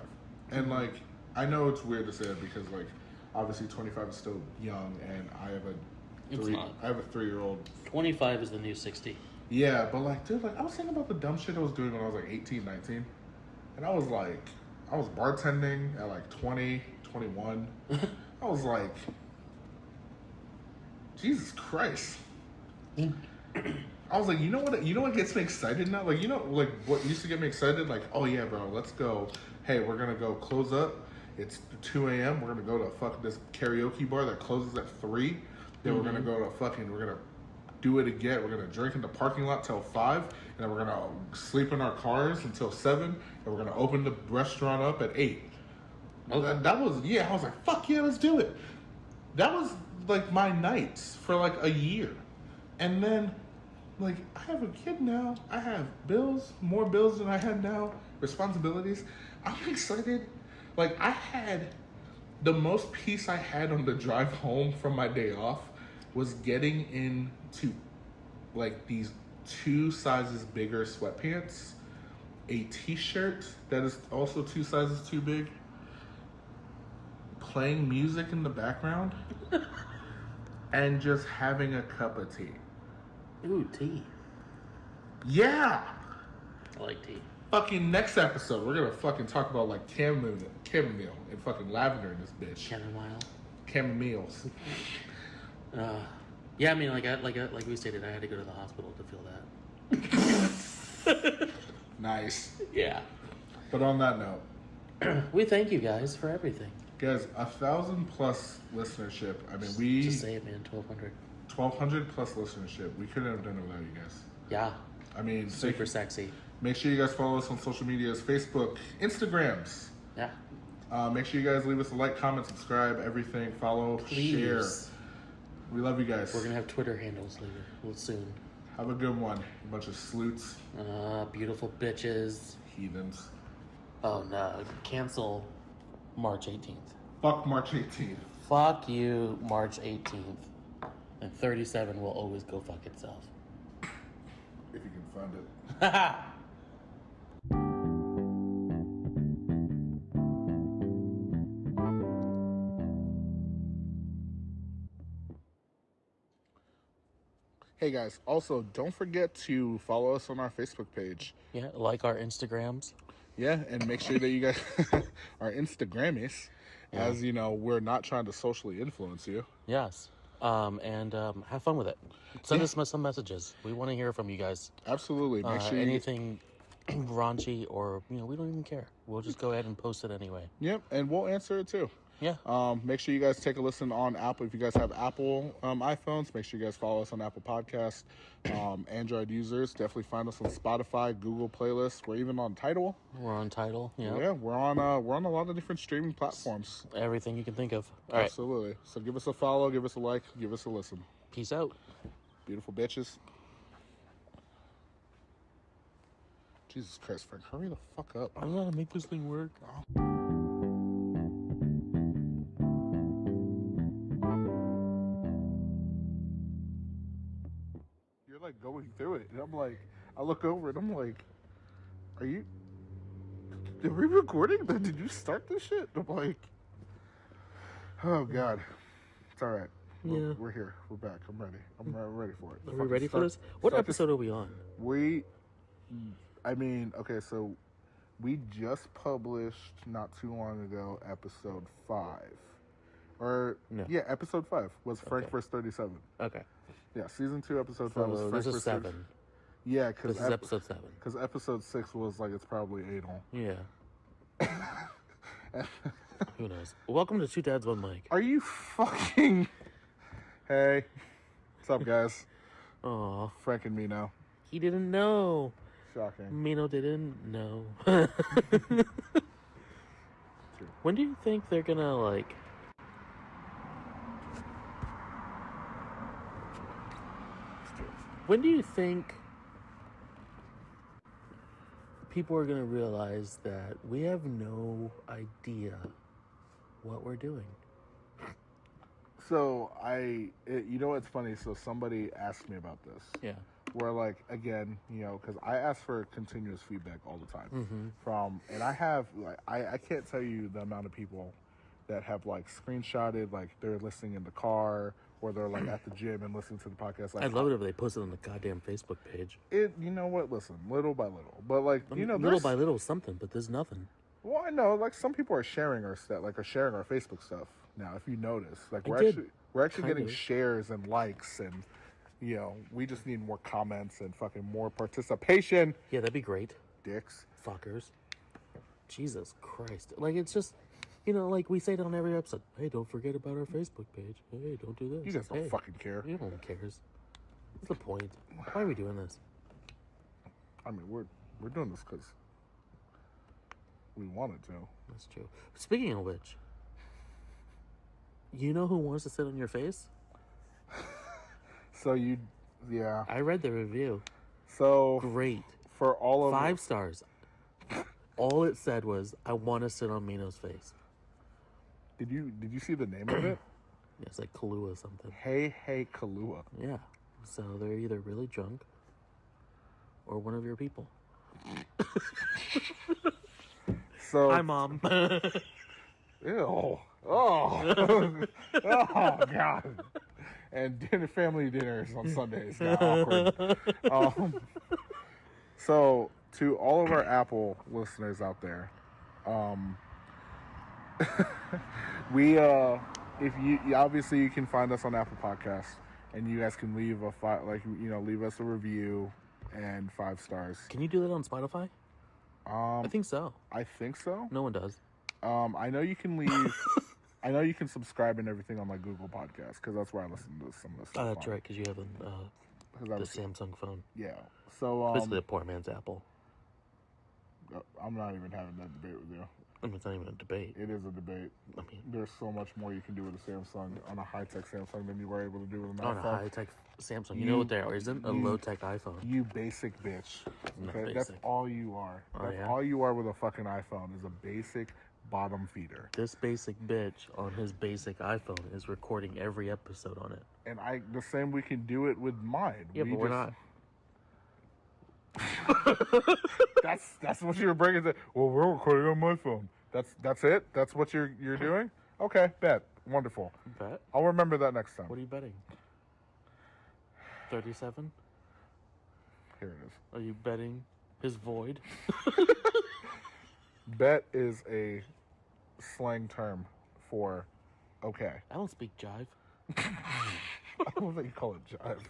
and like I know it's weird to say it because like obviously 25 is still young, and I have a 3-year-old. 25 is the new 60. Yeah, but like, dude, like I was thinking about the dumb shit I was doing when I was like 18, 19, and I was bartending at like 20, 21. I was like, Jesus Christ. I was like, you know what gets me excited now? Like, like what used to get me excited? Like, oh yeah, bro, let's go. Hey, we're gonna go close up. It's 2 a.m. We're gonna go to fuck this karaoke bar that closes at 3. Then we're gonna go to we're gonna do it again. We're gonna drink in the parking lot till 5, and then we're gonna sleep in our cars until 7, and we're gonna open the restaurant up at 8. Okay. That was, I was like, fuck yeah, let's do it. That was like my nights for like a year. And then like I have a kid now. I have bills, more bills than I had now, responsibilities. I'm excited. Like I had the most peace I had on the drive home from my day off was getting into like these 2 sizes bigger sweatpants, a t-shirt that is also 2 sizes too big, playing music in the background, and just having a cup of tea. Ooh, tea. Yeah! I like tea. Fucking next episode, we're gonna fucking talk about like chamomile and fucking lavender in this bitch. Chamomile. Chamomiles. Yeah, I mean, like we stated, I had to go to the hospital to feel that. Nice. Yeah. But on that note, We thank you guys for everything. guys, 1,000 plus listenership. I mean, we Just say it, man. 1,200. 1,200 plus listenership. We couldn't have done it without you guys. Yeah. I mean, Super sexy. make sure you guys follow us on social medias, Facebook, Instagrams. Yeah. Make sure you guys leave us a like, comment, subscribe, everything. Follow, Please. share. We love you guys. We're going to have Twitter handles later. Soon. Have a good one. A bunch of sleuts, Beautiful bitches. heathens. Oh, no. Cancel March 18th. Fuck March 18th. Fuck you, March 18th. And 37 will always go fuck itself. If you can find it. Hey guys, also don't forget to follow us on our Facebook page. Yeah, like our Instagrams. Yeah, and make sure that you guys are Instagrammies. Yeah. As you know, we're not trying to socially influence you. Yes. And have fun with it. Send us some messages. We want to hear from you guys. Absolutely. Make sure anything raunchy or, we don't even care. We'll just go ahead and post it anyway. Yep, and we'll answer it too. Yeah. Make sure you guys take a listen on Apple. If you guys have Apple iPhones, make sure you guys follow us on Apple Podcast. Android users, definitely find us on Spotify, Google Playlists. We're even on Tidal. We're on Tidal. Yeah. Yeah, we're on a lot of different streaming platforms. Everything you can think of. All right. Absolutely. So give us a follow, give us a like, give us a listen. Peace out. Beautiful bitches. Jesus Christ, Frank, hurry the fuck up. I don't know how to make this thing work. You're like going through it, and I'm like, I look over and I'm like, are we recording? Did you start this shit? I'm like, oh God. It's all right. Yeah. We're here. We're back. I'm ready. I'm ready for it. Are we ready for this? What episode are we on? Okay, so we just published not too long ago episode 5. Episode 5 was Frank vs. 37. Okay. Yeah, season 2, episode 5 was So Frank this vs. is 7. Yeah, because This is episode 7. Because episode 6 was like, it's probably anal. Yeah. Who knows? Welcome to Two Dads, One Mic. Are you fucking... Hey. What's up, guys? Aw. Frank and Mino. He didn't know. Shocking. Mino didn't know. When do you think they're gonna, like... When do you think people are going to realize that we have no idea what we're doing? So, you know what's funny? So, somebody asked me about this. Yeah. Where, like, again, you know, because I ask for continuous feedback all the time. And I have, like, I can't tell you the amount of people that have, like, screenshotted, like, they're listening in the car, or they're, like, at the gym and listening to the podcast. Like, I'd love it if they posted on the goddamn Facebook page. You know what? Listen, little by little. But, like, you know, little by little something, but there's nothing. Well, I know, like, some people are sharing our stuff, like, are sharing our Facebook stuff now, if you notice. Like, we're actually getting shares and likes, and, you know, we just need more comments and fucking more participation. Yeah, that'd be great. Dicks. Fuckers. Jesus Christ. Like, it's just... You know, like we say it on every episode. Hey, don't forget about our Facebook page. Hey, don't do this. You guys don't fucking care. You don't cares. What's the point? Why are we doing this? I mean, we're doing this because we wanted to. That's true. Speaking of which, you know who wants to sit on your face? So yeah. I read the review. So great. For all of 5 stars. All it said was, I want to sit on Mino's face. Did you see the name of it? Yeah, it's like Kahlua something. Hey Kahlua. Yeah. So they're either really drunk or one of your people. So hi, Mom. Ew. Oh. Oh God. And family dinners on Sundays got awkward. So to all of our Apple listeners out there, we if you obviously you can find us on Apple Podcasts, and you guys can leave leave us a review and 5 stars. Can you do that on Spotify? I think so. I think so. No one does. I know you can leave. I know you can subscribe and everything on my Google Podcast, because that's where I listen to some of this stuff. Oh, that's right, because you have the Samsung phone. Yeah. So basically a poor man's Apple. I'm not even having that debate with you. I mean, it's not even a debate. It is a debate. I mean, there's so much more you can do with a Samsung, on a high-tech Samsung, than you were able to do with an iPhone. On a high-tech Samsung. You know what there isn't? A low-tech iPhone. You basic bitch. Okay? Basic. That's all you are. That's all you are with a fucking iPhone, is a basic bottom feeder. This basic bitch on his basic iPhone is recording every episode on it. And the same we can do it with mine. Yeah, but we're not. That's what you were bringing to. Well, we're recording on my phone. That's it. That's what you're doing. Okay, bet. Wonderful. Bet. I'll remember that next time. What are you betting? 37. Here it is. Are you betting his void? Bet is a slang term for okay. I don't speak jive. I don't think you call it jive.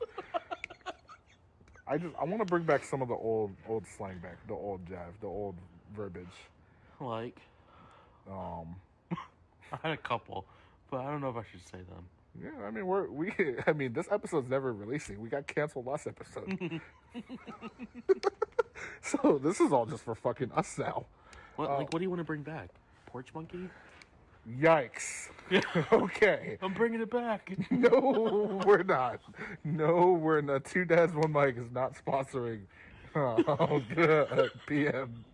I want to bring back some of the old slang back, the old jive, the old verbiage. Like, I had a couple, but I don't know if I should say them. Yeah, I mean, this episode's never releasing. We got canceled last episode. So this is all just for fucking us now. What do you want to bring back? Porch Monkey? Yikes. Okay. I'm bringing it back. No, we're not. No, we're not. Two Dads, One Mic is not sponsoring. Oh, good. PM.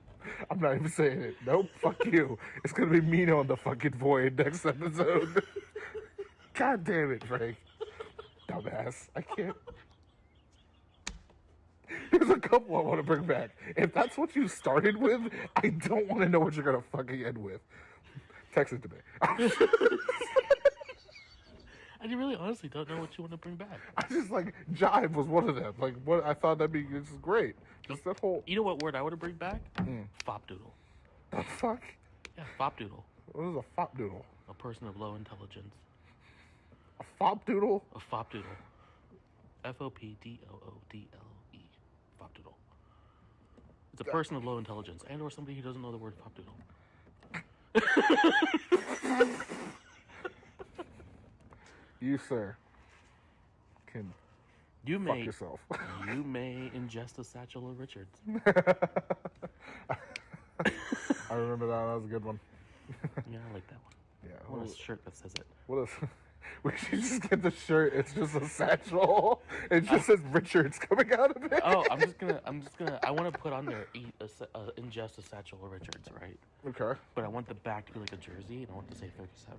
I'm not even saying it. Nope, fuck you. It's gonna be Mino on the fucking void next episode. God damn it, Frank. Dumbass. I can't. There's a couple I want to bring back. If that's what you started with, I don't want to know what you're gonna fucking end with. Text it to me. I really honestly don't know what you want to bring back. I just Jive was one of them. What I thought that'd be just great. Just that whole. You know what word I want to bring back? Fopdoodle. The fuck? Yeah, fopdoodle. What is a fop doodle? A person of low intelligence. A fop doodle? A fopdoodle. Fopdoodle. Fopdoodle. It's a person of low intelligence and or somebody who doesn't know the word fopdoodle. You, sir, can You fuck may yourself. you may ingest a satchel of Richards. I remember that. That was a good one. Yeah, I like that one. Yeah. I want a shirt that says it. What is? We should just get the shirt. It's just a satchel. It just says Richards coming out of it. Oh, I want to put on there ingest a satchel of Richards, right? Okay. But I want the back to be like a jersey, and I want to say 37.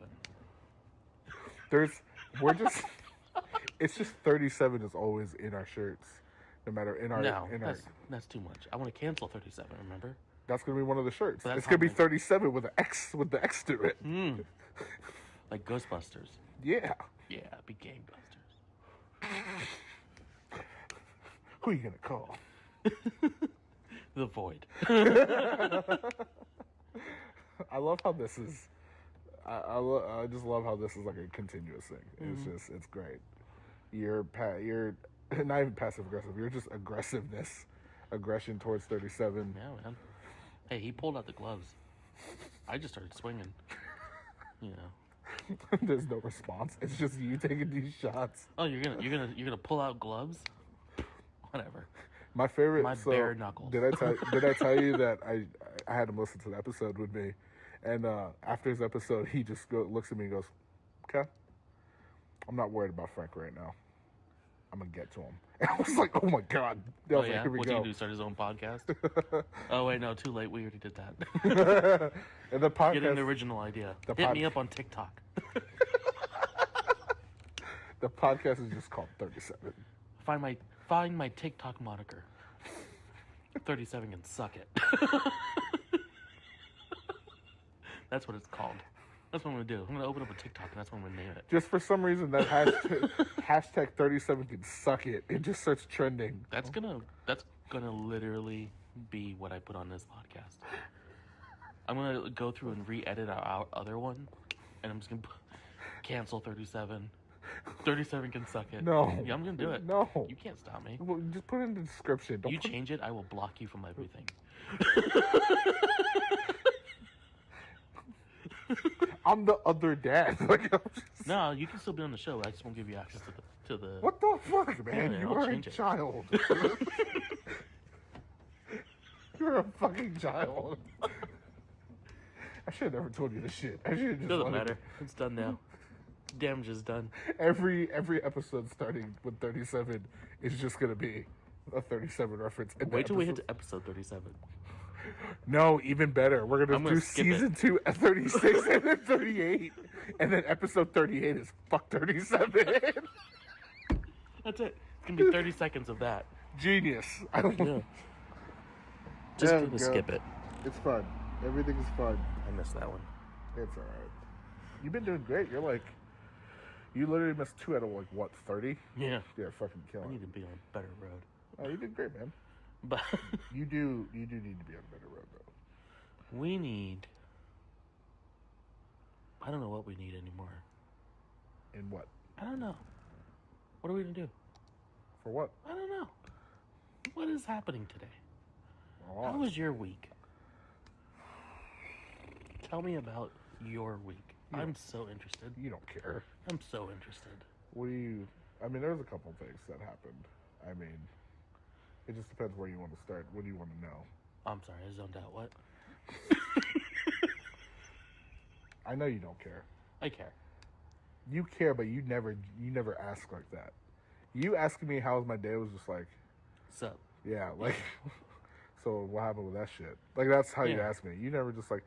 It's just 37 is always in our shirts, no matter in our. No, that's too much. I want to cancel 37. Remember? That's gonna be one of the shirts. But It's gonna be 37 with the X to it. Like Ghostbusters. Yeah. Yeah, be gangbusters. Who are you gonna call? The Void. I love how this is. I just love how this is like a continuous thing. It's it's great. You're not even passive aggressive. You're just aggression towards 37. Yeah, man. Hey, he pulled out the gloves. I just started swinging. You know. There's no response. It's just you taking these shots. Oh, you're gonna pull out gloves? Whatever. My favorite. My bare knuckles. Did I tell you that I had him listen to the episode with me, and after his episode, he just looks at me and goes, "Okay, I'm not worried about Frank right now. I'm gonna get to him." And I was like, "Oh my god!" I was like, "Here we What's go." he do? Start his own podcast? Oh wait, no, too late. We already did that. And the podcast. Get an original idea. Hit me up on TikTok. The podcast is just called 37. Find my TikTok moniker. 37 can suck it. That's what it's called. That's what I'm gonna do. I'm gonna open up a TikTok and that's what I'm gonna name it. Just for some reason, that hashtag 37 can suck it. It just starts trending. That's gonna literally be what I put on this podcast. I'm gonna go through and re-edit our other one, and I'm just gonna cancel 37. 37 can suck it. No. Yeah, I'm gonna do it. No. You can't stop me. Well, just put it in the description. You change it, I will block you from everything. I'm the other dad. No, you can still be on the show. I just won't give you access to the. What the fuck, man? Yeah, you I'll are a change it. child. You're a fucking child. I should have never told you this shit. I should have just Doesn't let matter. It's done now. Damage is done. Every episode starting with 37 is just gonna be a 37 reference. Wait till we hit to episode 37. No, even better. We're gonna do skip season 2 at 36 and then 38, and then episode 38 is fuck 37. That's it. It's gonna be 30 seconds of that. Genius. I don't. Yeah. Just Yeah, gonna go. skip it. It's fun. Everything is fun. I missed that one. It's alright. You've been doing great. You literally missed 2 out of 30? Yeah. You're fucking I killing need it. to be on a better road. Oh, you did great, man. But You do need to be on a better road, though. we need. I don't know what we need anymore. In what? I don't know. What are we gonna do? For what? I don't know. What is happening today? Oh, How was your week? Tell me about your week. I'm so interested. You don't care. I'm so interested. What do you... I mean, there's a couple of things that happened. I mean, it just depends where you want to start. What do you want to know? I'm sorry, I zoned out. What? I know you don't care. I care. You care, but you never ask like that. You asking me how was my day was just like, So, yeah, like, so what happened with that shit? Like, that's how you Yeah. ask me. You never just like,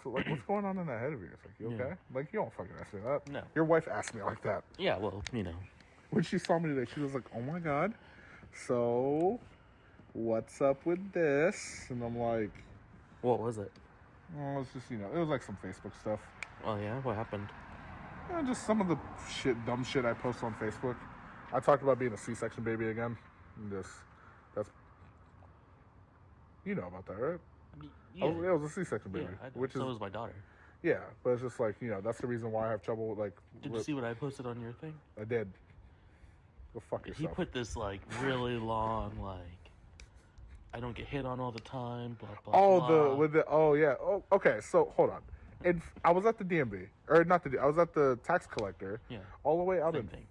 what's going on in that head of yours? Like, you okay? Yeah. Like, you don't fucking ask me that. No. Your wife asked me like that. yeah, well, you know. When she saw me today, she was like, oh my God, so what's up with this? And I'm like, What was it? oh, it's just, it was like some Facebook stuff. Oh, yeah? What happened? Just some of the dumb shit I post on Facebook. I talked about being a C-section baby again. And that's, you know about that, right? Yeah, It was a C-section baby. yeah I know. Which So is, was my daughter. yeah, but it's just like, that's the reason why I have trouble with, like... Did you see what I posted on your thing? I did. Go fuck yourself. He put this, like, really long, like, I don't get hit on all the time, blah, blah, blah. Oh, yeah. Oh, okay, so, hold on. And I was at the DMV. Or, not I was at the tax collector. Yeah. All the way out Same in... thing.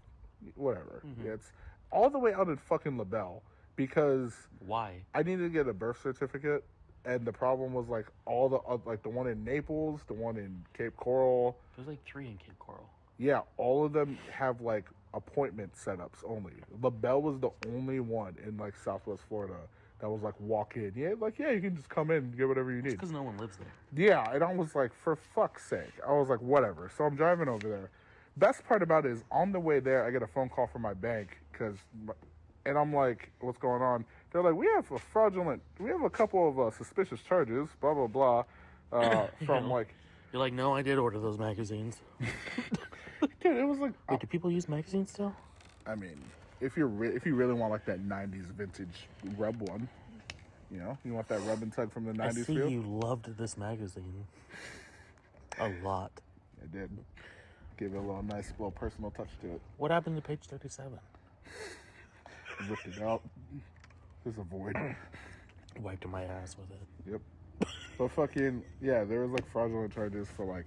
Whatever. Mm-hmm. Yeah, it's all the way out in fucking LaBelle. Because... Why? I needed to get a birth certificate, and the problem was like all the like the one in Naples, the one in Cape Coral. There's like 3 in Cape Coral. Yeah, all of them have like appointment setups only. LaBelle was the only one in like Southwest Florida that was like walk in. Yeah, you can just come in and get whatever you need. Because no one lives there. Yeah, and I was like, for fuck's sake. I was like, whatever. So I'm driving over there. Best part about it is on the way there, I get a phone call from my bank and I'm like, what's going on? They're like, we have a couple of suspicious charges, blah, blah, blah, from like... You're like, no, I did order those magazines. Dude, it was like... Wait, do people use magazines still? I mean, if you really want like that 90s vintage rub one, you want that rub and tug from the 90s I see feel? you loved this magazine. A lot. I did. Give it a nice little personal touch to it. What happened to page 37? Ripped it out. There's a void. Wiped my ass with it. Yep. But fucking, yeah, there was like fraudulent charges for like,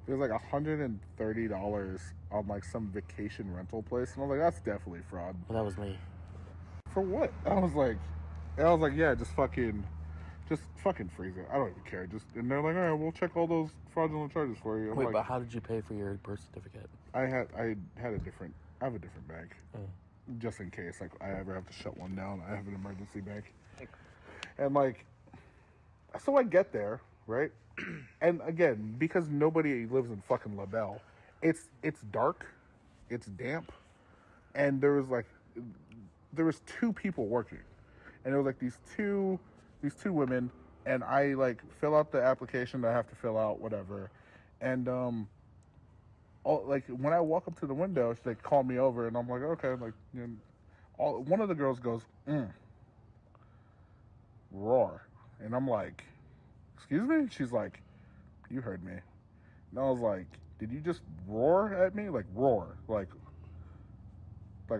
it was like $130 on like some vacation rental place. And I was like, that's definitely fraud. Well, that was me. For what? I was like, yeah, just fucking freeze it. I don't even care. And they're like, all right, we'll check all those fraudulent charges for you. I'm Wait, like, but how did you pay for your birth certificate? I have a different bank. Oh. Just in case like I ever have to shut one down. I have an emergency bank. And like, so I get there, right? And again, because nobody lives in fucking LaBelle, it's dark, it's damp, and there was 2 people working. And it was like these two women, and I like fill out the application that I have to fill out, whatever. And like when I walk up to the window, they call me over, and I'm like, okay, like, one of the girls goes, roar, and I'm like, excuse me? She's like, you heard me. And I was like, did you just roar at me? Like roar, like a, I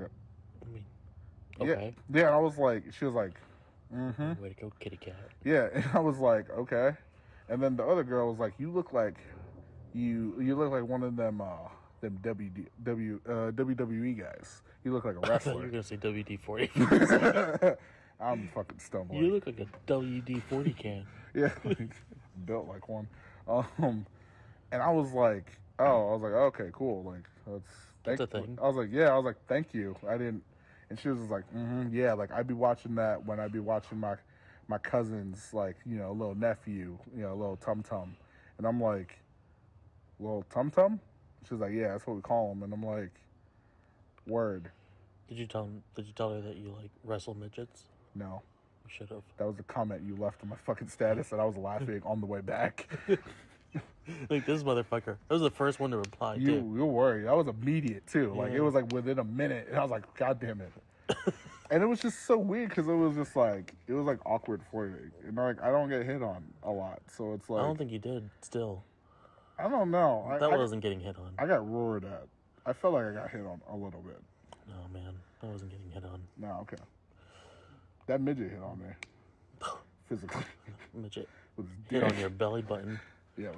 mean, okay. yeah. And I was like, she was like, Way to go, kitty cat. yeah, and I was like, okay. And then the other girl was like, you look like one of them WWE guys. You look like a I thought you were wrestler. going to say WD-40. I'm fucking stumbling. You look like a WD-40 can. Yeah, built like one. And I was like, okay, cool. Like, That's a thing. I was like, thank you. I didn't. And she was just like, yeah, like I'd be watching that when I'd be watching my cousin's, like, little nephew, little Tum Tum. And I'm like, little Tum Tum? She was like, yeah, that's what we call him. And I'm like, word. Did you tell her that you like wrestle midgets? No. You should have. That was a comment you left on my fucking status that I was laughing on the way back. Like this motherfucker. That was the first one to reply too. You're worried. That was immediate too. Like Yeah. it was like within a minute, and I was like, God damn it. And it was just so weird because it was just like awkward for you. And like I don't get hit on a lot, so it's like I don't think you did. Still, I don't know. that wasn't getting hit on. I got roared at. I felt like I got hit on a little bit. No man, I wasn't getting hit on. No, okay. That midget hit on me physically. Midget With his hit dick. on your belly button. Yeah.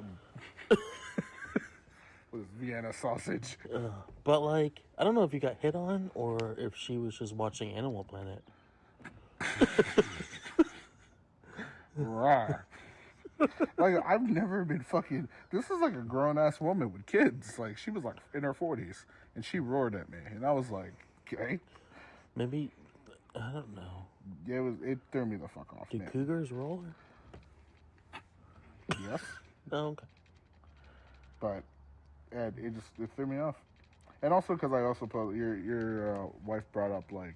with his Vienna sausage. But like, I don't know if you got hit on or if she was just watching Animal Planet. Right. Like, I've never been fucking. This is like a grown ass woman with kids. Like, she was like in her 40s, and she roared at me, and I was like, okay. Maybe, I don't know. Yeah, it threw me the fuck off. Do man. cougars roll? Yes, Oh, okay. but it threw me off, and also because I also your wife brought up like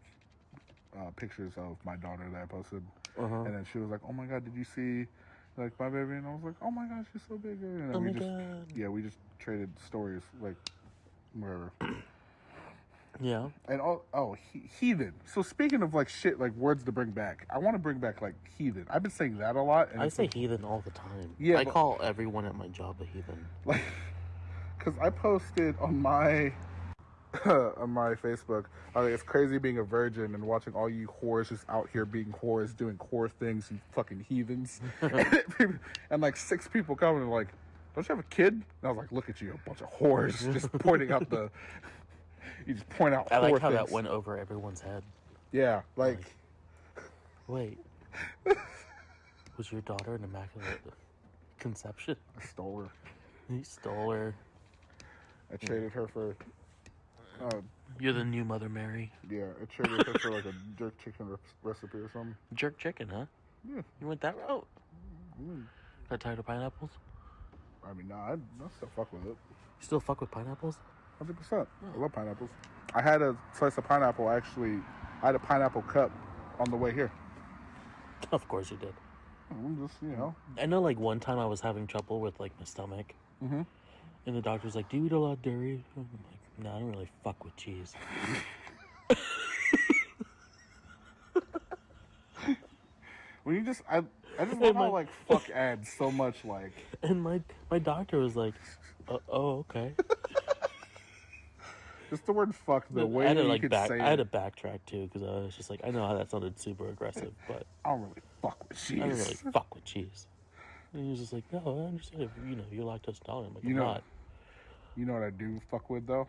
pictures of my daughter that I posted, and then she was like, "Oh my god, did you see like my baby?" And I was like, "Oh my god, she's so big." And then we just traded stories like whatever. Yeah. And heathen. So speaking of like shit, like words to bring back, I want to bring back like heathen. I've been saying that a lot. And I say heathen all the time. Yeah, I call everyone at my job a heathen. like, because I posted on my on my Facebook, it's crazy being a virgin and watching all you whores just out here being whores, doing whore things, you fucking heathens. And like 6 people coming and like, don't you have a kid? And I was like, look at you, a bunch of whores, just pointing out the. You just point out. I like how things. that went over everyone's head. Yeah, like wait, was your daughter an immaculate conception? I stole her. You stole her. I traded her for. You're the new Mother Mary. Yeah, I traded her for like a jerk chicken recipe or something. Jerk chicken, huh? Yeah. You went that route. Got tired of pineapples? I mean, nah, I still fuck with it. You still fuck with pineapples? 100%. I love pineapples. I had a slice of pineapple, actually. I had a pineapple cup on the way here. Of course you did. I'm just, I know, like, one time I was having trouble with, like, my stomach. Mm-hmm. And the doctor's like, do you eat a lot of dairy? I'm like, no, I don't really fuck with cheese. When you just, I just love how, like, fuck adds so much, like. And my doctor was like, oh, okay. Just the word fuck, the way I had to, you like, could say I had it. to backtrack, too, because I was just like, I know how that sounded super aggressive, but I don't really fuck with cheese. I don't really fuck with cheese. And he was just like, no, I understand if, you're lactose intolerant. I'm like, You I'm know- not. You know what I do fuck with, though?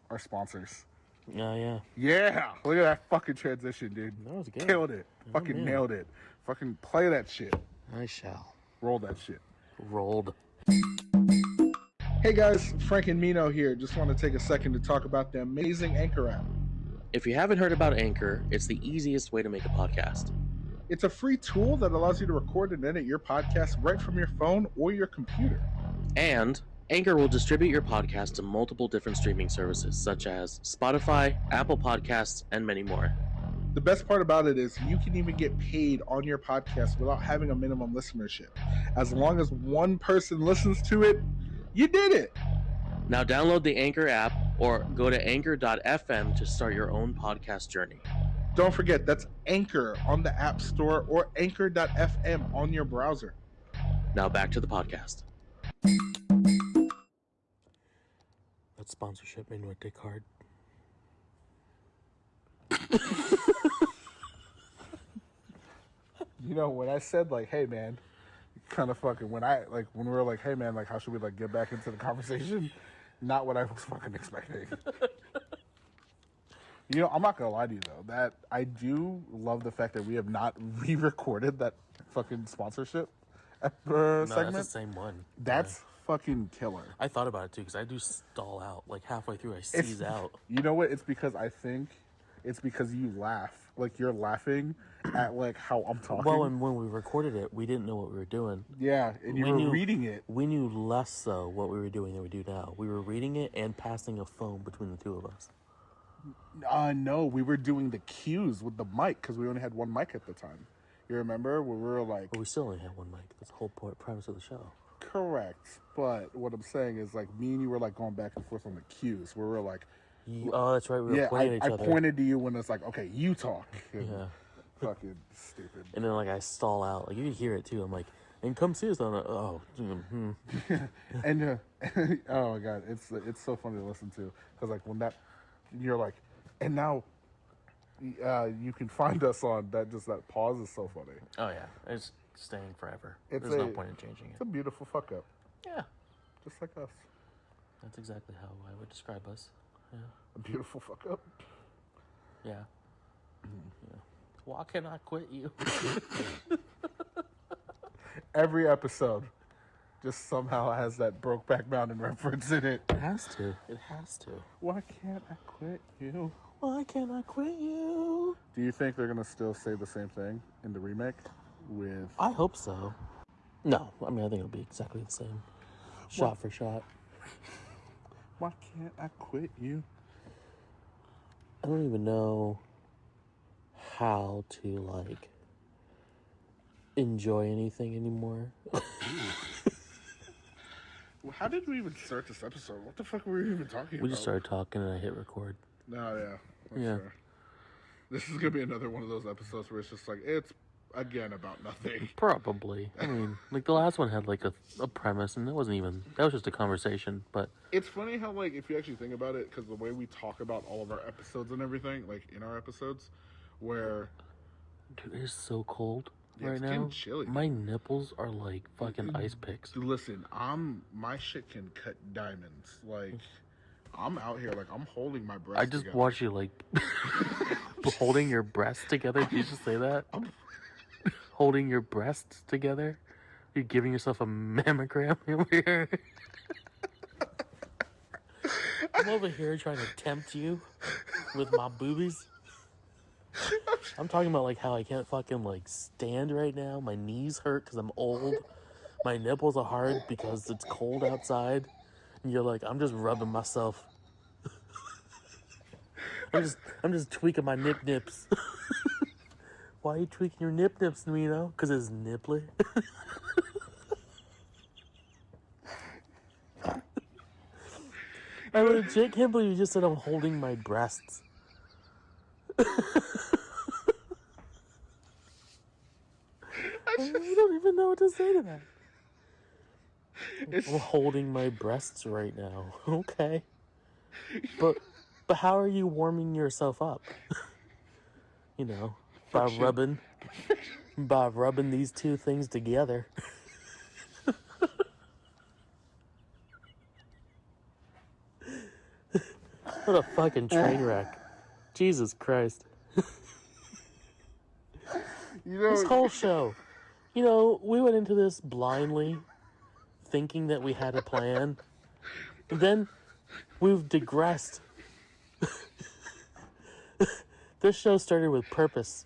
Our sponsors. Yeah. Yeah! Look at that fucking transition, dude. That was good. Killed it. Oh, Fucking man. nailed it. Fucking play that shit. I shall. Roll that shit. Rolled. Hey guys, Frank and Mino here. Just want to take a second to talk about the amazing Anchor app. If you haven't heard about Anchor, it's the easiest way to make a podcast. It's a free tool that allows you to record and edit your podcast right from your phone or your computer. And Anchor will distribute your podcast to multiple different streaming services such as Spotify, Apple Podcasts, and many more. The best part about it is you can even get paid on your podcast without having a minimum listenership. As long as one person listens to it, you did it. Now download the Anchor app or go to anchor.fm to start your own podcast journey. Don't forget, that's Anchor on the App Store or anchor.fm on your browser. Now back to the podcast. That sponsorship made my dick hard. When I said, like, hey, man, kind of fucking, when we were like, hey, man, like, how should we, like, get back into the conversation? Not what I was fucking expecting. I'm not gonna lie to you, though, that I do love the fact that we have not re-recorded that fucking sponsorship segment. That's the same one. That's fucking killer. I thought about it too because I do stall out like halfway through. I seize out. You know what? It's because I think it's because you laugh. Like, you're laughing at, like, how I'm talking. Well, and when we recorded it, we didn't know what we were doing. Yeah, and you were reading it. We knew less so what we were doing than we do now. We were reading it and passing a phone between the two of us. No, we were doing the cues with the mic because we only had one mic at the time. You remember where we were like... But we still only had one mic. That's the whole premise of the show. Correct. But what I'm saying is, like, me and you were, like, going back and forth on the cues where we were like... Oh, that's right. We were pointing at each other. I pointed to you when it's like, okay, you talk. Yeah. Fucking stupid. And then, like, I stall out. Like, you can hear it, too. I'm like, and come see us on it. Oh. And, oh, my God. It's so funny to listen to. Because, like, when that... You're like, and now you can find us on that. Just that pause is so funny. Oh, yeah. It's staying forever. There's no point in changing it. It's a beautiful fuck up. Yeah. Just like us. That's exactly how I would describe us. Yeah. A beautiful fuck up. Yeah. Yeah. Why can't I quit you? Every episode just somehow has that Brokeback Mountain reference in it. It has to. It has to. Why can't I quit you? Why can't I quit you? Do you think they're gonna still say the same thing in the remake? With I hope so. No, I mean I think it'll be exactly the same. Shot for shot. why can't I quit you? I don't even know how to like enjoy anything anymore. How did we even start this episode? What the fuck were we even talking about? We just started talking and I hit record. No, yeah. That's Yeah. fair. This is gonna be another one of those episodes where it's just like, it's again about nothing. Probably. I mean, like the last one had like a premise, and that was just a conversation. But It's funny how, like, if you actually think about it, because the way we talk about all of our episodes and everything, like in our episodes, where dude, it is so cold Yeah, right it's now. getting chilly. My nipples are like fucking ice picks. listen, my shit can cut diamonds. Like, I'm out here, like, I'm holding my breast. I just together. watched you like holding your breasts together. Did you just say that? Holding your breasts together? You're giving yourself a mammogram over here. I'm over here trying to tempt you with my boobies. I'm talking about like how I can't fucking like stand right now. My knees hurt because I'm old. My nipples are hard because it's cold outside. And you're like, I'm just rubbing myself. I'm just tweaking my nips. Why are you tweaking your nips, Nino? Because it's nipply. I legit can't believe you just said I'm holding my breasts. I don't even know what to say to that. I'm holding my breasts right now. Okay. But how are you warming yourself up? You know, by rubbing these two things together. What a fucking train wreck. Jesus Christ. You know, This whole show. You know, we went into this blindly, thinking that we had a plan. And then we've digressed. This show started with purpose.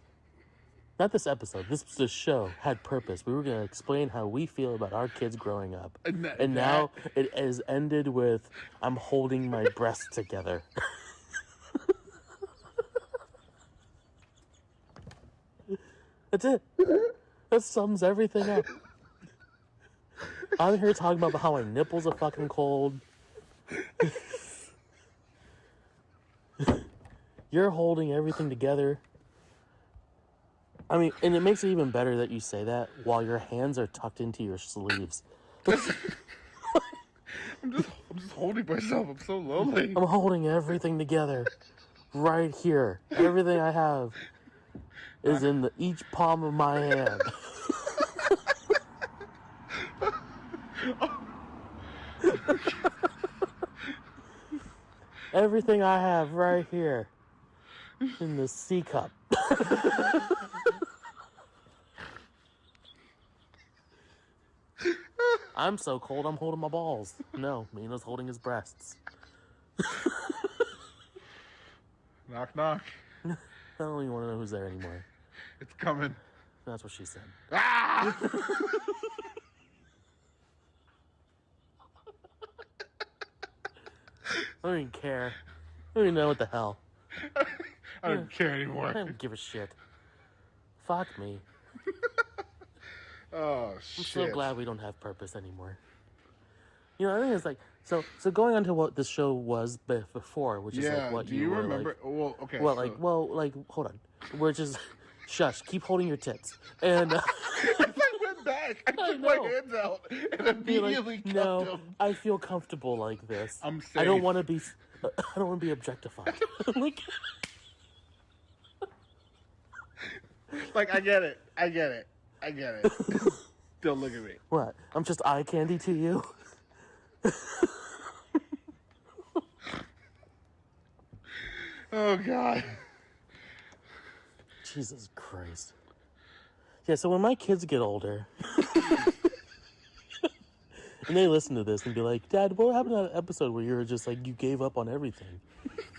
Not this episode. This show had purpose. We were going to explain how we feel about our kids growing up. And now it has ended with, I'm holding my breasts together. That's it. That sums everything up. I'm here talking about how my nipples are fucking cold. You're holding everything together. I mean, and it makes it even better that you say that while your hands are tucked into your sleeves. I'm just holding myself. I'm so lonely. I'm holding everything together. Right here. Everything I have is in each palm of my hand. Everything I have right here in the C cup. I'm so cold I'm holding my balls. No, Mina's holding his breasts. Knock, knock. I don't even want to know who's there anymore. It's coming. That's what she said. Ah! I don't even care. I don't even know what the hell. I don't care anymore. I don't give a shit. Fuck me. Oh, shit. I'm so glad we don't have purpose anymore. You know, I think it's like so going on to what this show was before, which is like what do you were remember? like. Well, okay. Well, so- hold on. We're just shush. Keep holding your tits. And I went back. I took my know. hands out and be immediately like, cuffed no, them. I feel comfortable like this. I'm I don't safe. want to be. I don't want to be objectified. Like, Like, I get it. Don't look at me. what? I'm just eye candy to you. Oh God. Jesus Christ. Yeah, so when my kids get older and they listen to this and be like, Dad, what happened to that episode where you were just like, you gave up on everything?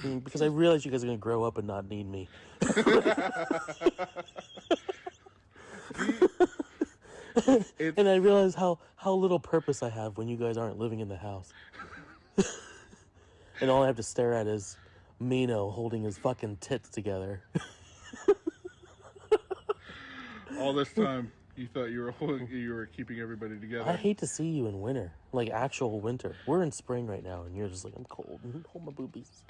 Because I realize you guys are going to grow up and not need me. And I realize how little purpose I have when you guys aren't living in the house. And all I have to stare at is Mino holding his fucking tits together. All this time, you thought you were keeping everybody together. I hate to see you in winter, like actual winter. We're in spring right now, and you're just like, I'm cold. Hold my boobies.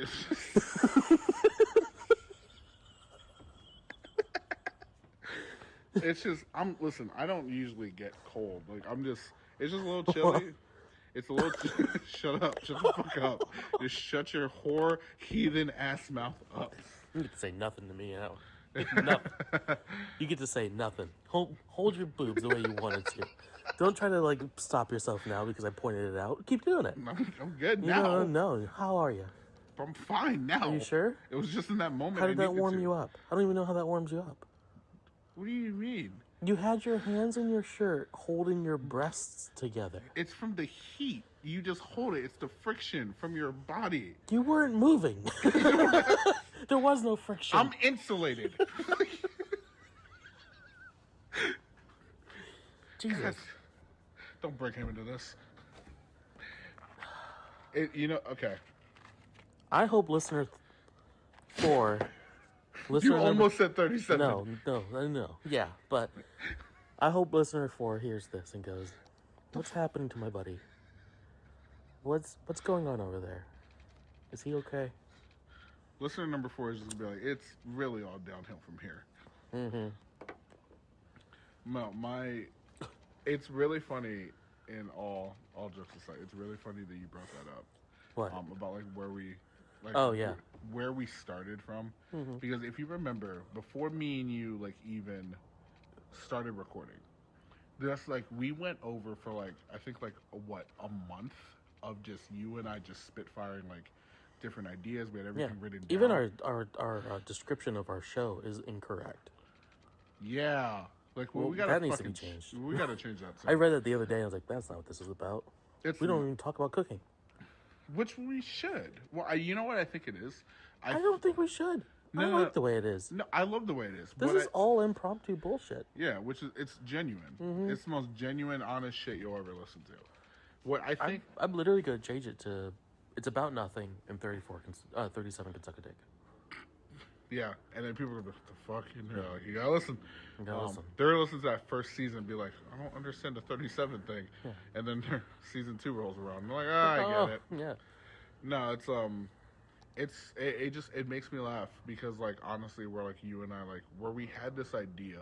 It's just listen, I don't usually get cold. Like it's just a little chilly. It's a little shut up. Shut the fuck up. Just shut your whore heathen ass mouth up. You get to say nothing to me now. Nothing. You get to say nothing. Hold your boobs the way you wanted to. Don't try to like stop yourself now because I pointed it out. Keep doing it. I'm good now. No. How are you? I'm fine now. Are you sure? It was just in that moment. How did that warm you up? I don't even know how that warms you up. What do you mean? You had your hands in your shirt holding your breasts together. It's from the heat. You just hold it. It's the friction from your body. You weren't moving. There was no friction. I'm insulated. Jesus. God. Don't break him into this. Okay. I hope listener 4... You almost said 37. No. Yeah, but I hope listener 4 hears this and goes, what's happening to my buddy? What's going on over there? Is he okay? Listener number 4 is just gonna be like, it's really all downhill from here. Mm-hmm. No, it's really funny in all jokes aside. It's really funny that you brought that up. What? About like where we... Like, oh yeah, where we started from, mm-hmm. Because if you remember, before me and you like even started recording, that's like we went over for like I think like a month of just you and I just spitfiring like different ideas. We had everything written down. Even our description of our show is incorrect. Yeah, like we got that needs to be changed. We got to change that. I read it the other day. And I was like, that's not what this is about. We don't even talk about cooking. Which we should. Well, you know what I think it is? I don't think we should. I like the way it is. No, I love the way it is. This is all impromptu bullshit. Yeah, it's genuine. Mm-hmm. It's the most genuine, honest shit you'll ever listen to. What I think... I'm literally going to change it to, it's about nothing and 37 consecutive. Yeah, and then people are like, what the fuck? And they're like, you gotta listen. You gotta listen. They're gonna listen to that first season and be like, I don't understand the 37 thing. Yeah. And then their season 2 rolls around. And they're like, I get it. Yeah. No, it makes me laugh because like honestly we're like you and I like where we had this idea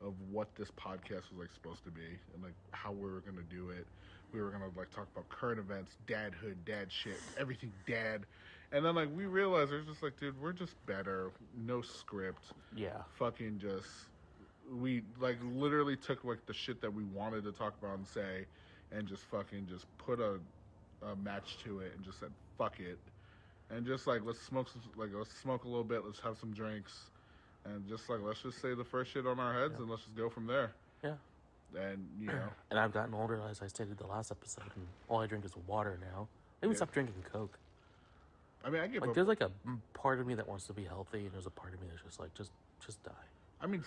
of what this podcast was like supposed to be and like how we were gonna do it. We were gonna like talk about current events, dadhood, dad shit, everything dad. And then like we realized there's just like, dude, we're just better. No script. Yeah. Fucking just we like literally took like the shit that we wanted to talk about and say and just fucking just put a match to it and just said fuck it. And just like let's smoke a little bit, let's have some drinks, and just like let's just say the first shit on our heads and let's just go from there. Yeah. And you know. And I've gotten older, as I stated the last episode, and all I drink is water now. Maybe stop drinking Coke. I mean, I get like there's like a part of me that wants to be healthy, and there's a part of me that's just like just die. I mean,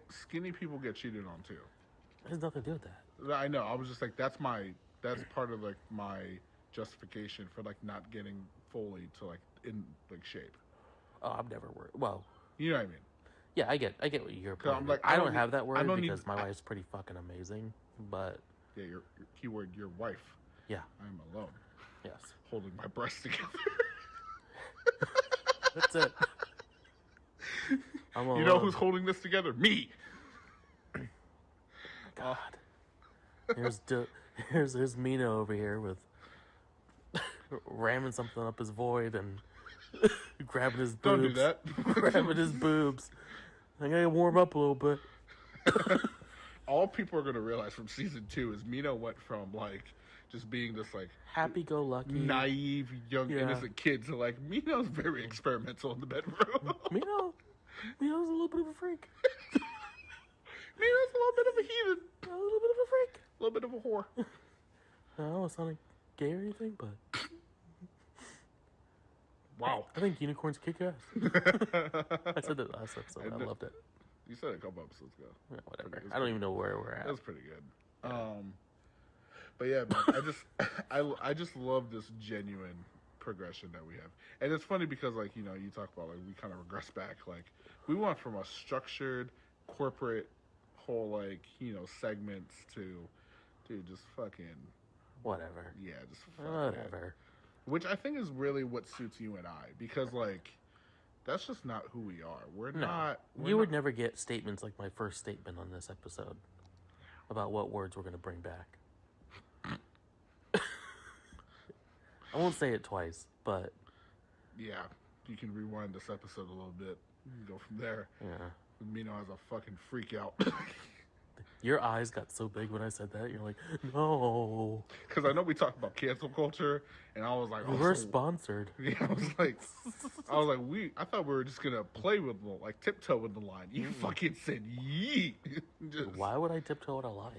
skinny people get cheated on too. It has nothing to do with that. I know. I was just like, that's part of like my justification for like not getting fully to like in like shape. Oh, I'm never worried. Well, you know what I mean. Yeah, I get what you're. I'm like, I don't have that word because my wife's pretty fucking amazing. But yeah, your keyword, your wife. Yeah, I'm alone. Yes, holding my breasts together. That's it. I'm alone. You know who's holding this together? Me. God. Here's Mino over here with ramming something up his void and grabbing his boobs. Don't do that. Grabbing his boobs. I gotta warm up a little bit. All people are gonna realize from season 2 is Mino went from like just being this like happy-go-lucky, naive, young, Yeah. innocent kid to like Mino's very experimental in the bedroom. Mino's a little bit of a freak. Mino's a little bit of a heathen, A little bit of a freak. a little bit of a whore. I don't know, it's not like gay or anything, but Wow. I think unicorns kick ass. I said that last episode. I loved it. You said it a couple episodes ago. Yeah, whatever. It was I don't even know where we're That at. was pretty good. But yeah, man, I just love this genuine progression that we have. And it's funny because like, you know, you talk about like we kind of regress back. Like we went from a structured corporate whole like, you know, segments to just fucking Whatever. yeah, just fucking Whatever. Which I think is really what suits you and I because like that's just not who we are. We're No. not You would never get statements like my first statement on this episode about what words we're going to bring back. I won't say it twice, but yeah, you can rewind this episode a little bit and go from there. yeah. Mino has a fucking freak out. Your eyes got so big when I said that. You're like, no. Because I know we talked about cancel culture, and I was like, oh, We're so- sponsored. Yeah, I thought we were just gonna play with the like tiptoe with the line. You fucking said yeet. Just, Why would I tiptoe out a lie?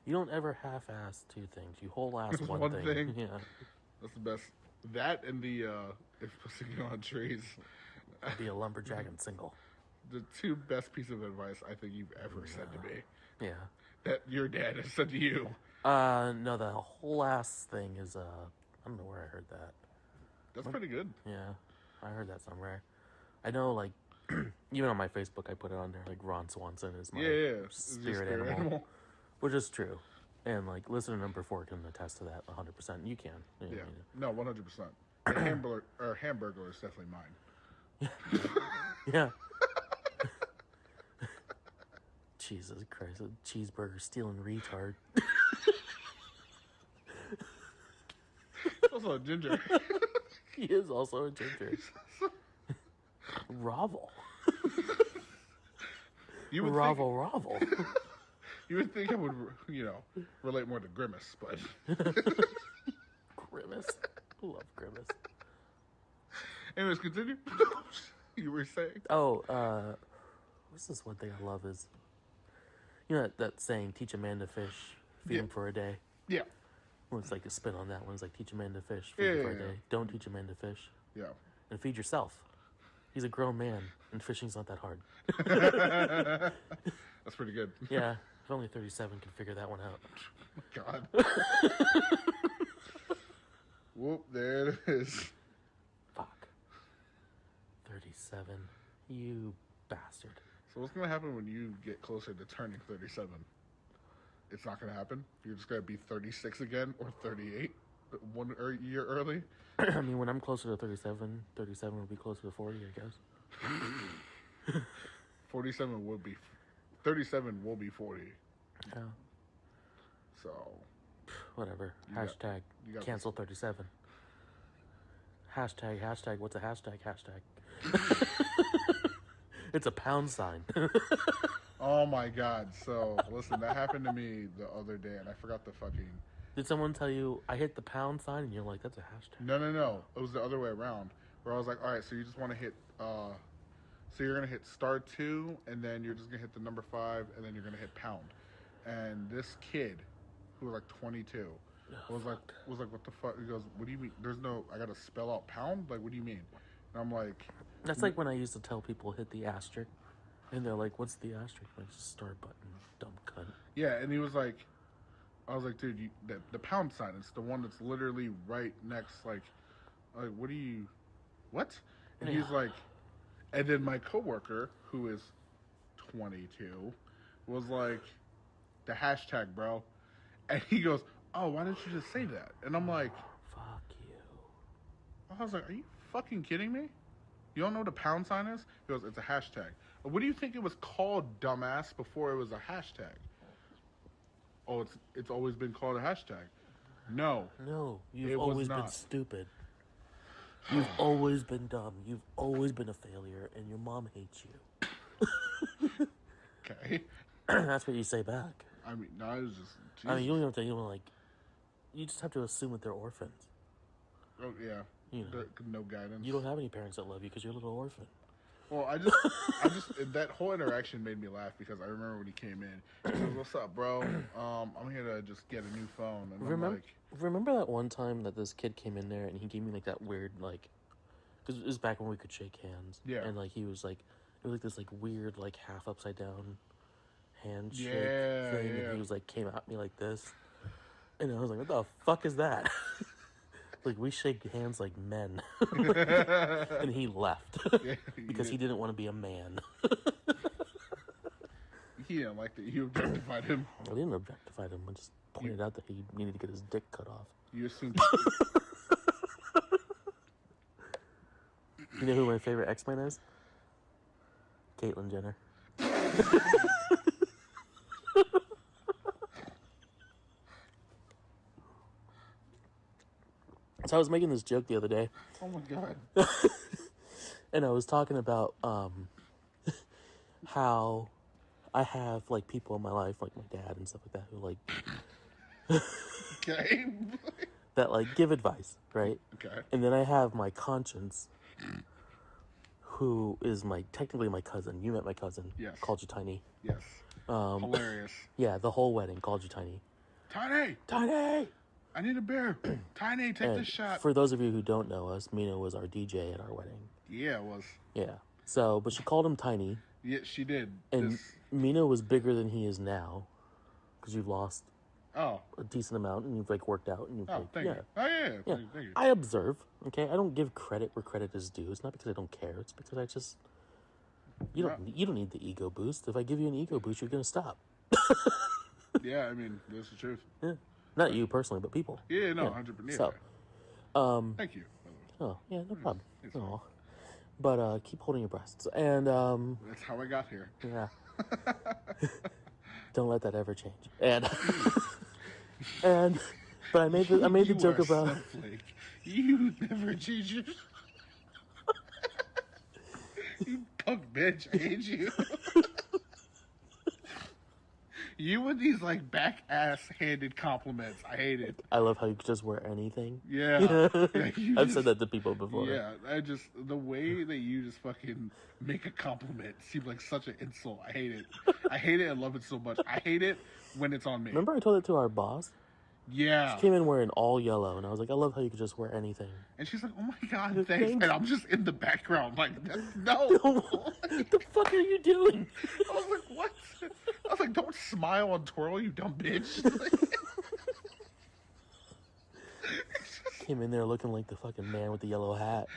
You don't ever half-ass two things. You whole-ass one, One thing. thing. Yeah. That's the best. That and the if pussy get on trees, Be a lumberjack and single. the two best pieces of advice I think you've ever said to me. Yeah. That your dad has said to you. No, the whole-ass thing is, I don't know where I heard that. That's pretty good. Yeah, I heard that somewhere. I know, like, even on my Facebook, I put it on there, like, Ron Swanson is my Yeah. It's your spirit animal. Which is true. And, like, listener number 4 can attest to that 100%. You can. Yeah. You know. No, 100%. Hamburger is definitely mine. Yeah. Jesus Christ, a cheeseburger stealing retard. Also a ginger. He is also a ginger. Rovel. You would Rovel. You would think I would, you know, relate more to Grimace, but Grimace. Love Grimace. anyways, continue. You were saying? Oh, what's this one thing I love is, you know that saying, teach a man to fish, feed him for a day? Yeah, Well, it's like a spin on that one. It's like, teach a man to fish, feed him for a Yeah. day. Don't teach a man to fish. yeah. And feed yourself. He's a grown man, and fishing's not that hard. That's pretty good. Yeah, if only 37 could figure that one out. God. Whoop, there it is. Fuck. 37. You bastard. So what's going to happen when you get closer to turning 37? It's not going to happen? You're just going to be 36 again or 38 year early? I mean, when I'm closer to 37 will be closer to 40, I guess. 37 will be 37 will be 40. Yeah. So Whatever. You got- Hashtag you got cancel 37. Hashtag, what's a hashtag? It's a pound sign. oh my God. So listen, that happened to me the other day and I forgot the fucking Did someone tell you, I hit the pound sign, and you're like, that's a hashtag? No. It was the other way around. Where I was like, all right, so you just want to hit, so you're going to hit *2, and then you're just going to hit the number 5, and then you're going to hit pound. And this kid, who was like 22, was like, what the fuck? He goes, what do you mean? I got to spell out pound? Like, what do you mean? And I'm like, That's like when I used to tell people hit the asterisk, and they're like, what's the asterisk? Like, just start button, dumb cunt. yeah. And he was like, I was like, dude, the pound sign, it's the one that's literally right next, like what do you, what? And he's like, and then my coworker, who is 22, was like, the hashtag, bro. And he goes, oh, why didn't you just say that? And I'm like, Fuck you. I was like, are you fucking kidding me? You don't know what a pound sign is? He goes, it's a hashtag. What do you think it was called, dumbass, before it was a hashtag? Oh, it's always been called a hashtag. No. No, It you've was always been not. stupid. You've always been dumb. You've always been a failure, and your mom hates you. Okay. That's what you say back. I mean, no, it was I mean, you don't have to. You don't like. You just have to assume that they're orphans. Oh yeah. You know. No guidance. You don't have any parents that love you because you're a little orphan. Well, I just that whole interaction made me laugh because I remember when he came in. He goes, "What's up, bro? I'm here to just get a new phone." And I'm like, remember that one time that this kid came in there and he gave me like that weird like, because it was back when we could shake hands. Yeah. And like he was like, it was like this like weird like half upside down handshake Yeah, thing, yeah. and he was like came at me like this, and I was like, what the fuck is that? Like, we shake hands like men. And he left. Yeah, because he didn't want to be a man. He didn't like that you objectified him. I didn't objectify him. I just pointed out that he needed to get his dick cut off. You assumed. You know who my favorite X-Men is? Caitlyn Jenner. So I was making this joke the other day. Oh my god. And I was talking about how I have like people in my life, like my dad and stuff like that, who like Okay. that like give advice, right? Okay. And then I have my conscience, who is technically my cousin. You met my cousin. Yes. Called you Tiny. Yes. Hilarious. Yeah, the whole wedding called you Tiny. Tiny, Tiny! I need a beer. Tiny, take And this shot. for those of you who don't know us, Mina was our DJ at our wedding. Yeah, it was. Yeah. So, but she called him Tiny. Yeah, she did. And Mina was bigger than he is now. Because you've lost Oh. a decent amount and you've like worked out and you've Oh, like, thank yeah. you. Oh, yeah. Yeah. Thank you. I observe, okay? I don't give credit where credit is due. It's not because I don't care. It's because I just... You don't need the ego boost. If I give you an ego boost, you're going to stop. Yeah, I mean, that's the truth. Yeah. Not you personally, but people. Yeah, no, 100%. So, thank you. by the way. oh, yeah, no problem. It's Aw. But keep holding your breasts. And, That's how I got here. yeah. Don't let that ever change. And, but I made the joke are about... snowflake. You never change your... You punk bitch. I hate you. You with these like back ass handed compliments. I hate it. I love how you just wear anything. Yeah. I've said that to people before. Yeah, the way that you just fucking make a compliment seems like such an insult. I hate it. I hate it and love it so much. I hate it when it's on me. Remember I told it to our boss? Yeah. She came in wearing all yellow, and I was like, I love how you could just wear anything. And she's like, oh my god, thanks. And I'm just in the background like, no. What the fuck are you doing? I was like, what? I was like, don't smile and twirl, you dumb bitch. Came in there looking like the fucking man with the yellow hat.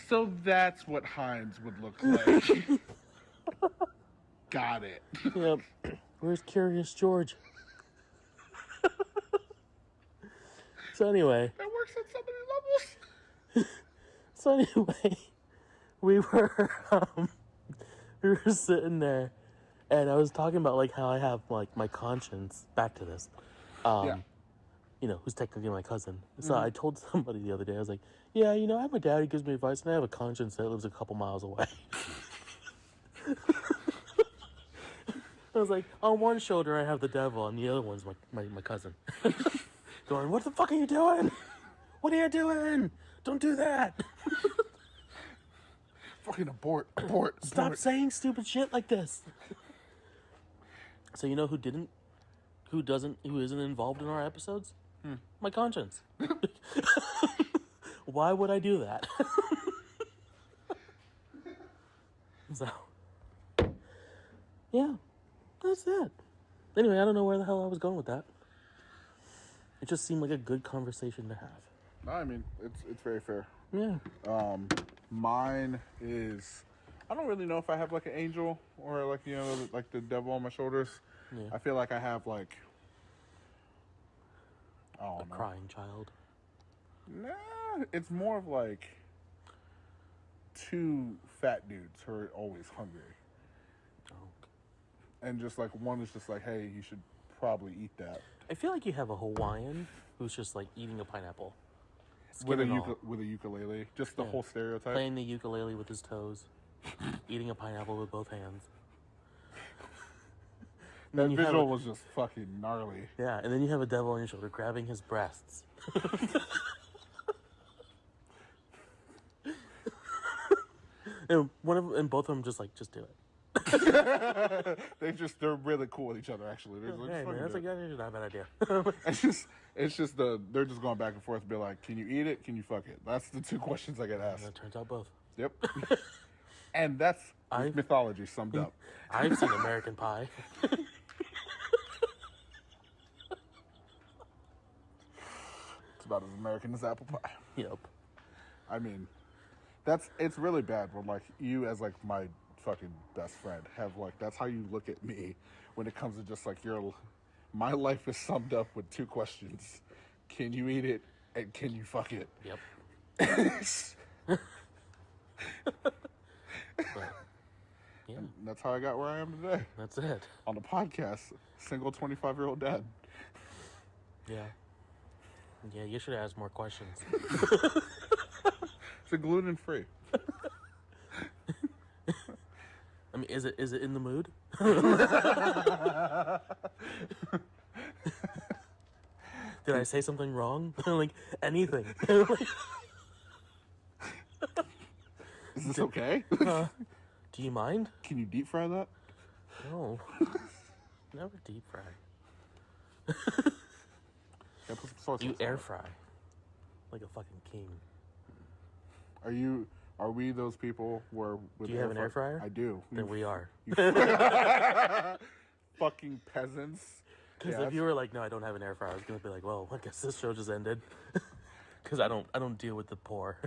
So that's what Heinz would look like. Got it. Yep. Where's Curious George? So anyway. That works on so many levels. So anyway, we were sitting there, and I was talking about like how I have like my conscience. Back to this, Yeah. you know, who's technically my cousin. So I told somebody the other day, I was like, yeah, you know, I have my dad who gives me advice, and I have a conscience that lives a couple miles away. I was like, on one shoulder I have the devil, and the other one's my cousin. Going, what the fuck are you doing? What are you doing? Don't do that. Fucking abort. Stop saying stupid shit like this. So you know who isn't involved in our episodes? My conscience. Why would I do that? So, yeah, that's it. Anyway, I don't know where the hell I was going with that. It just seemed like a good conversation to have. No, I mean, it's very fair. Yeah. Mine is, I don't really know if I have like an angel or like, you know, like the devil on my shoulders. Yeah. I feel like I have like, I don't know. Crying child. Nah, it's more of like two fat dudes who are always hungry. Oh. And just like one is just like, hey, you should probably eat that. I feel like you have a Hawaiian who's just like eating a pineapple. With Skin and all. with a ukulele. Just the Yeah. whole stereotype. Playing the ukulele with his toes. Eating a pineapple with both hands. That you have visual was just fucking gnarly. Yeah, and then you have a devil on your shoulder grabbing his breasts. and both of them just do it. They're really cool with each other. Actually, they're like, Hey man, that's do it. not a bad idea. It's just they're just going back and forth. Be like, can you eat it? Can you fuck it? That's the two questions I get And asked. it turns out both. Yep. And that's mythology summed up. I've seen American Pie. It's about as American as apple pie. Yep. I mean, it's really bad when like you as like my fucking best friend have like that's how you look at me when it comes to just like my life is summed up with two questions: can you eat it and can you fuck it? Yep. But, yeah, And that's how I got where I am today that's it. on the podcast. Single 25-year-old dad. Yeah. Yeah, you should ask more questions. It's a gluten free. I mean, is it in the mood? Did I say something wrong? Like anything? Is this okay? Do you mind? Can you deep fry that? No. Never deep fry. Yeah, put some sauce You on it. air fry. Like a fucking king. Are we those people where with Do you have an air fryer? I do. Then we are. Fucking peasants. Because Yeah, if you were like, no, I don't have an air fryer, I was gonna be like, well, I guess this show just ended. Because I don't deal with the poor.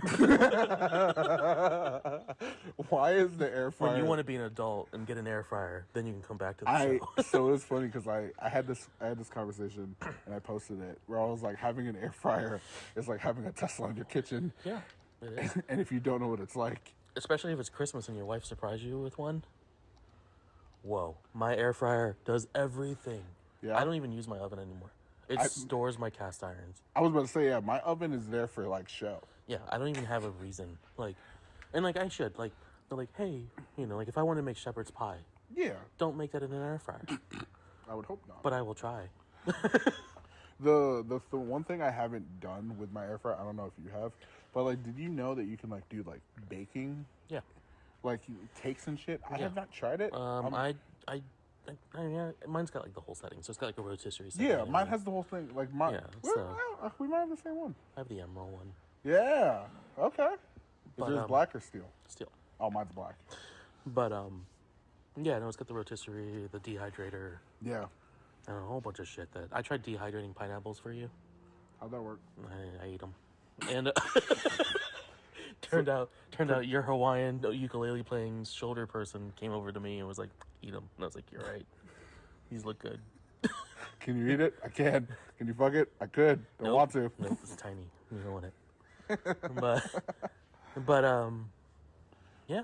why is the air fryer? When you want to be an adult and get an air fryer, then you can come back to the show. So it was funny because I had this conversation and I posted it where I was like, having an air fryer is like having a Tesla in your kitchen. Yeah, it is. And if you don't know what it's like, Especially if it's Christmas and your wife surprised you with one. Whoa, my air fryer does everything. Yeah. I don't even use my oven anymore. It stores my cast irons. I was about to say, yeah, my oven is there for like show. Yeah, I don't even have a reason. Like, and like I should. Like, they're like, hey, like if I want to make shepherd's pie, Yeah, don't make that in an air fryer. I would hope not. But I will try. The one thing I haven't done with my air fryer, I don't know if you have, but like, did you know that you can like do like baking, Yeah. like cakes and shit? I Yeah. have not tried it. Yeah, mine's got like the whole setting, so it's got like a rotisserie setting. Yeah, and mine everything. has the whole thing. Like mine, Yeah, we might have the same one. I have the emerald one. Yeah. Okay. Is But, yours black or steel? Still. Oh, mine's black. But yeah, no, it's got the rotisserie, the dehydrator, Yeah. and a whole bunch of shit that I tried dehydrating pineapples for you. How'd that work? I ate them, and turned out your Hawaiian ukulele playing shoulder person came over to me and was like, "Eat them," and I was like, "You're right. These look good." Can you eat it? I can. Can you fuck it? I could. Don't Nope. want to. Nope, it's tiny. You don't want it. but yeah.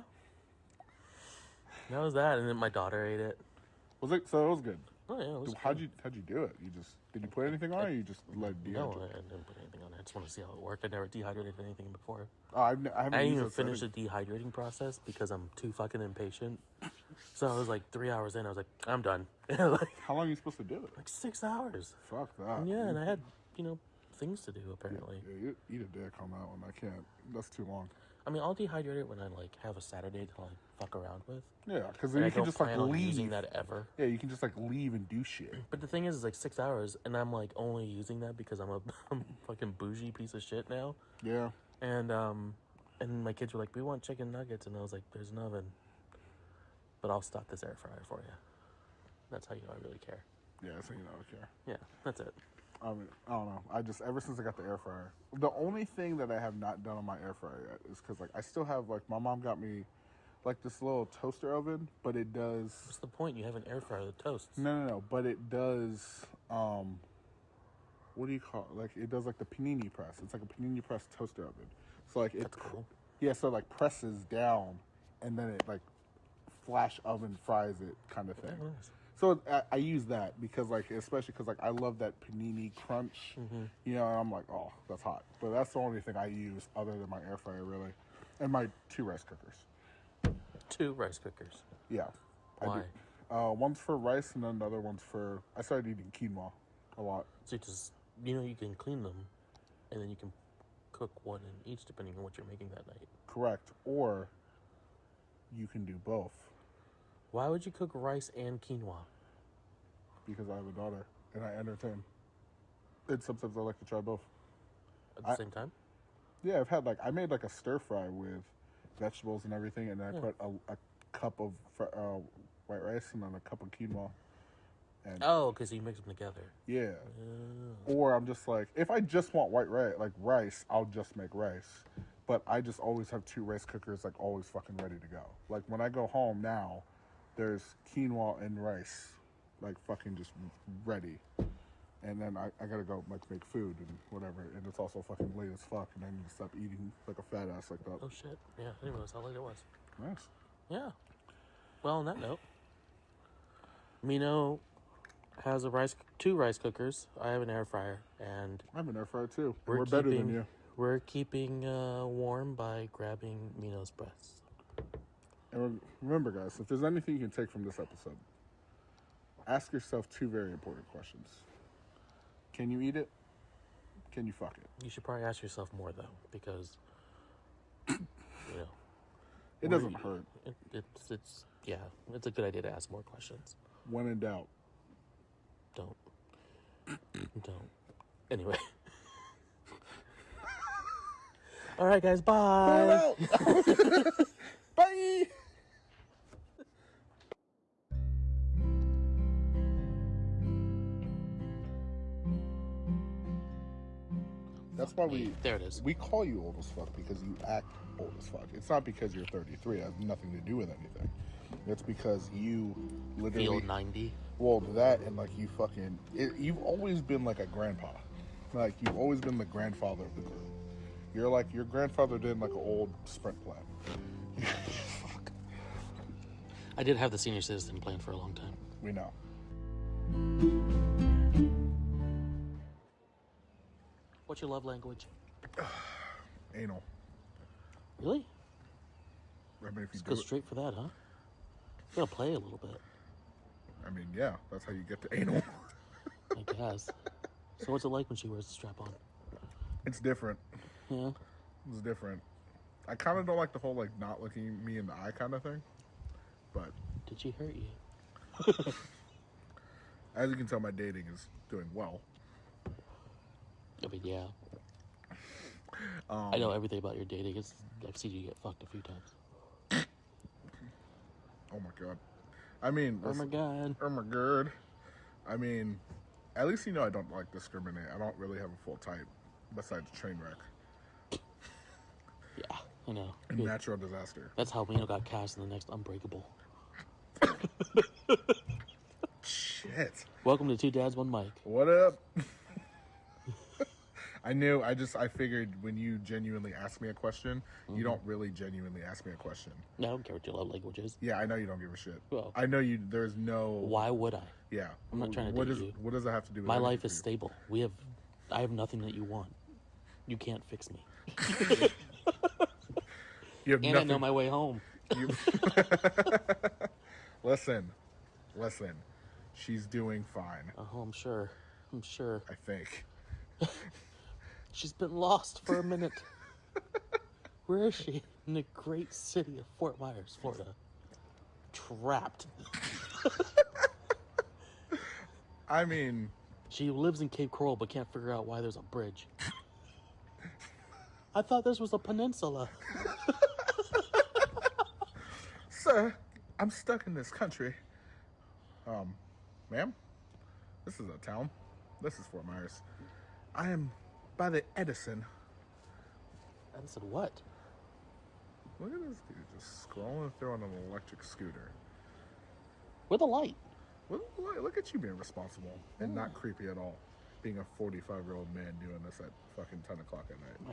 That was that, and then my daughter ate it. Was it? So it was good. Oh yeah, it was. How'd you do it? Did you put anything on it? Or you just let it No, dehydrate? I didn't put anything on it. I just want to see how it worked. I never dehydrated anything before. Oh, I haven't I didn't used even it, so finish the dehydrating process because I'm too fucking impatient. So I was like 3 hours in, I was like, I'm done. Like How long are you supposed to do it? 6 hours. Fuck that. Yeah, and I had, things to do apparently. Yeah, you eat a dick on that one. I can't. That's too long. I mean, I'll dehydrate it when I like have a Saturday to like fuck around with. Yeah, because then And I you can don't just like plan on leave. using that ever. Yeah, you can just like leave and do shit. But the thing is, it's like 6 hours, and I'm like only using that because I'm a fucking bougie piece of shit now. Yeah. And my kids were like, we want chicken nuggets, and I was like, there's an oven, but I'll stock this air fryer for you. That's how you know I really care. Yeah, so you know, I don't care. Yeah, that's it. I mean, I don't know. Ever since I got the air fryer, the only thing that I have not done on my air fryer yet is because like I still have like my mom got me like this little toaster oven, but it does. What's the point? You have an air fryer that toasts. No, but it does. What do you call it? Like it does like the panini press. It's like a panini press toaster oven. So like That's cool. Yeah, so it, like presses down, and then it like flash oven fries it kind of thing. Nice. So I use that because like especially because like I love that panini crunch. And I'm like, oh, that's hot. But that's the only thing I use other than my air fryer really, and my 2 rice cookers. 2 rice cookers. Yeah. Why? One's for rice and then the other one's for... I started eating quinoa a lot. So you just, you can clean them, and then you can cook one in each depending on what you're making that night. Correct. Or you can do both. Why would you cook rice and quinoa? Because I have a daughter and I entertain. And sometimes I like to try both. At the same time? Yeah, I've had I made a stir fry with vegetables and everything, and then I put a cup of white rice and then a cup of quinoa. And because you mix them together. yeah. Or I'm just if I just want white rice, I'll just make rice. But I just always have 2 rice cookers always fucking ready to go. When I go home now, there's quinoa and rice fucking just ready. And then I gotta go make food and whatever, and it's also fucking late as fuck, and I need to stop eating like a fat ass like that. Oh shit! Yeah, I didn't realize how late it was. Nice. Yeah. Well, on that note, Mino has 2 rice cookers. I have an air fryer, and I have an air fryer too. We're better than you. We're keeping warm by grabbing Mino's breasts. And remember, guys, if there's anything you can take from this episode, ask yourself 2 very important questions. Can you eat it? Can you fuck it? You should probably ask yourself more, though, because, it doesn't hurt. It's a good idea to ask more questions. When in doubt. Don't. Anyway. All right, guys, bye. Bye. That's why there it is. We call you old as fuck because you act old as fuck. It's not because you're 33. It has nothing to do with anything. It's because you literally feel 90. Well, that and you fucking... you've always been like a grandpa. You've always been the grandfather of the group. You're your grandfather did an old Sprint plan. Fuck. I did have the senior citizen plan for a long time. We know. What's your love language? Anal. Really? I mean, if you Let's do go straight for that, huh? You gotta play a little bit. I mean, yeah, that's how you get to anal. I guess. So what's it like when she wears the strap on? It's different. Yeah. It's different. I kind of don't like the whole not looking me in the eye kind of thing. But did she hurt you? as you can tell, my dating is doing well. I mean, yeah. I know everything about your dating. I've seen you get fucked a few times. Oh my god. I mean... Oh my god. Oh my god. I mean, at least I don't discriminate. I don't really have a full type besides train wreck. Yeah, I know. And natural disaster. That's how Mino got cast in the next Unbreakable. Shit. Welcome to 2 Dads, 1 Mic. What up? I figured when you genuinely ask me a question, you don't really genuinely ask me a question. I don't care what your love language is. Yeah, I know you don't give a shit. Well, I know there's no... Why would I? Yeah. I'm not trying to date you. What does that have to do with my anything life is for you? stable. I have nothing that you want. You can't fix me. You have And nothing. I know my way home. Listen. She's doing fine. Oh, I'm sure. I think. She's been lost for a minute. Where is she? In the great city of Fort Myers, Florida. Trapped. I mean... She lives in Cape Coral but can't figure out why there's a bridge. I thought this was a peninsula. Sir, I'm stuck in this country. Ma'am? This is a town. This is Fort Myers. I am by the Edison. Edison what? Look at this dude just scrolling through on an electric scooter. With a light. Look at you being responsible and not creepy at all. Being a 45-year-old man doing this at fucking 10 o'clock at night. My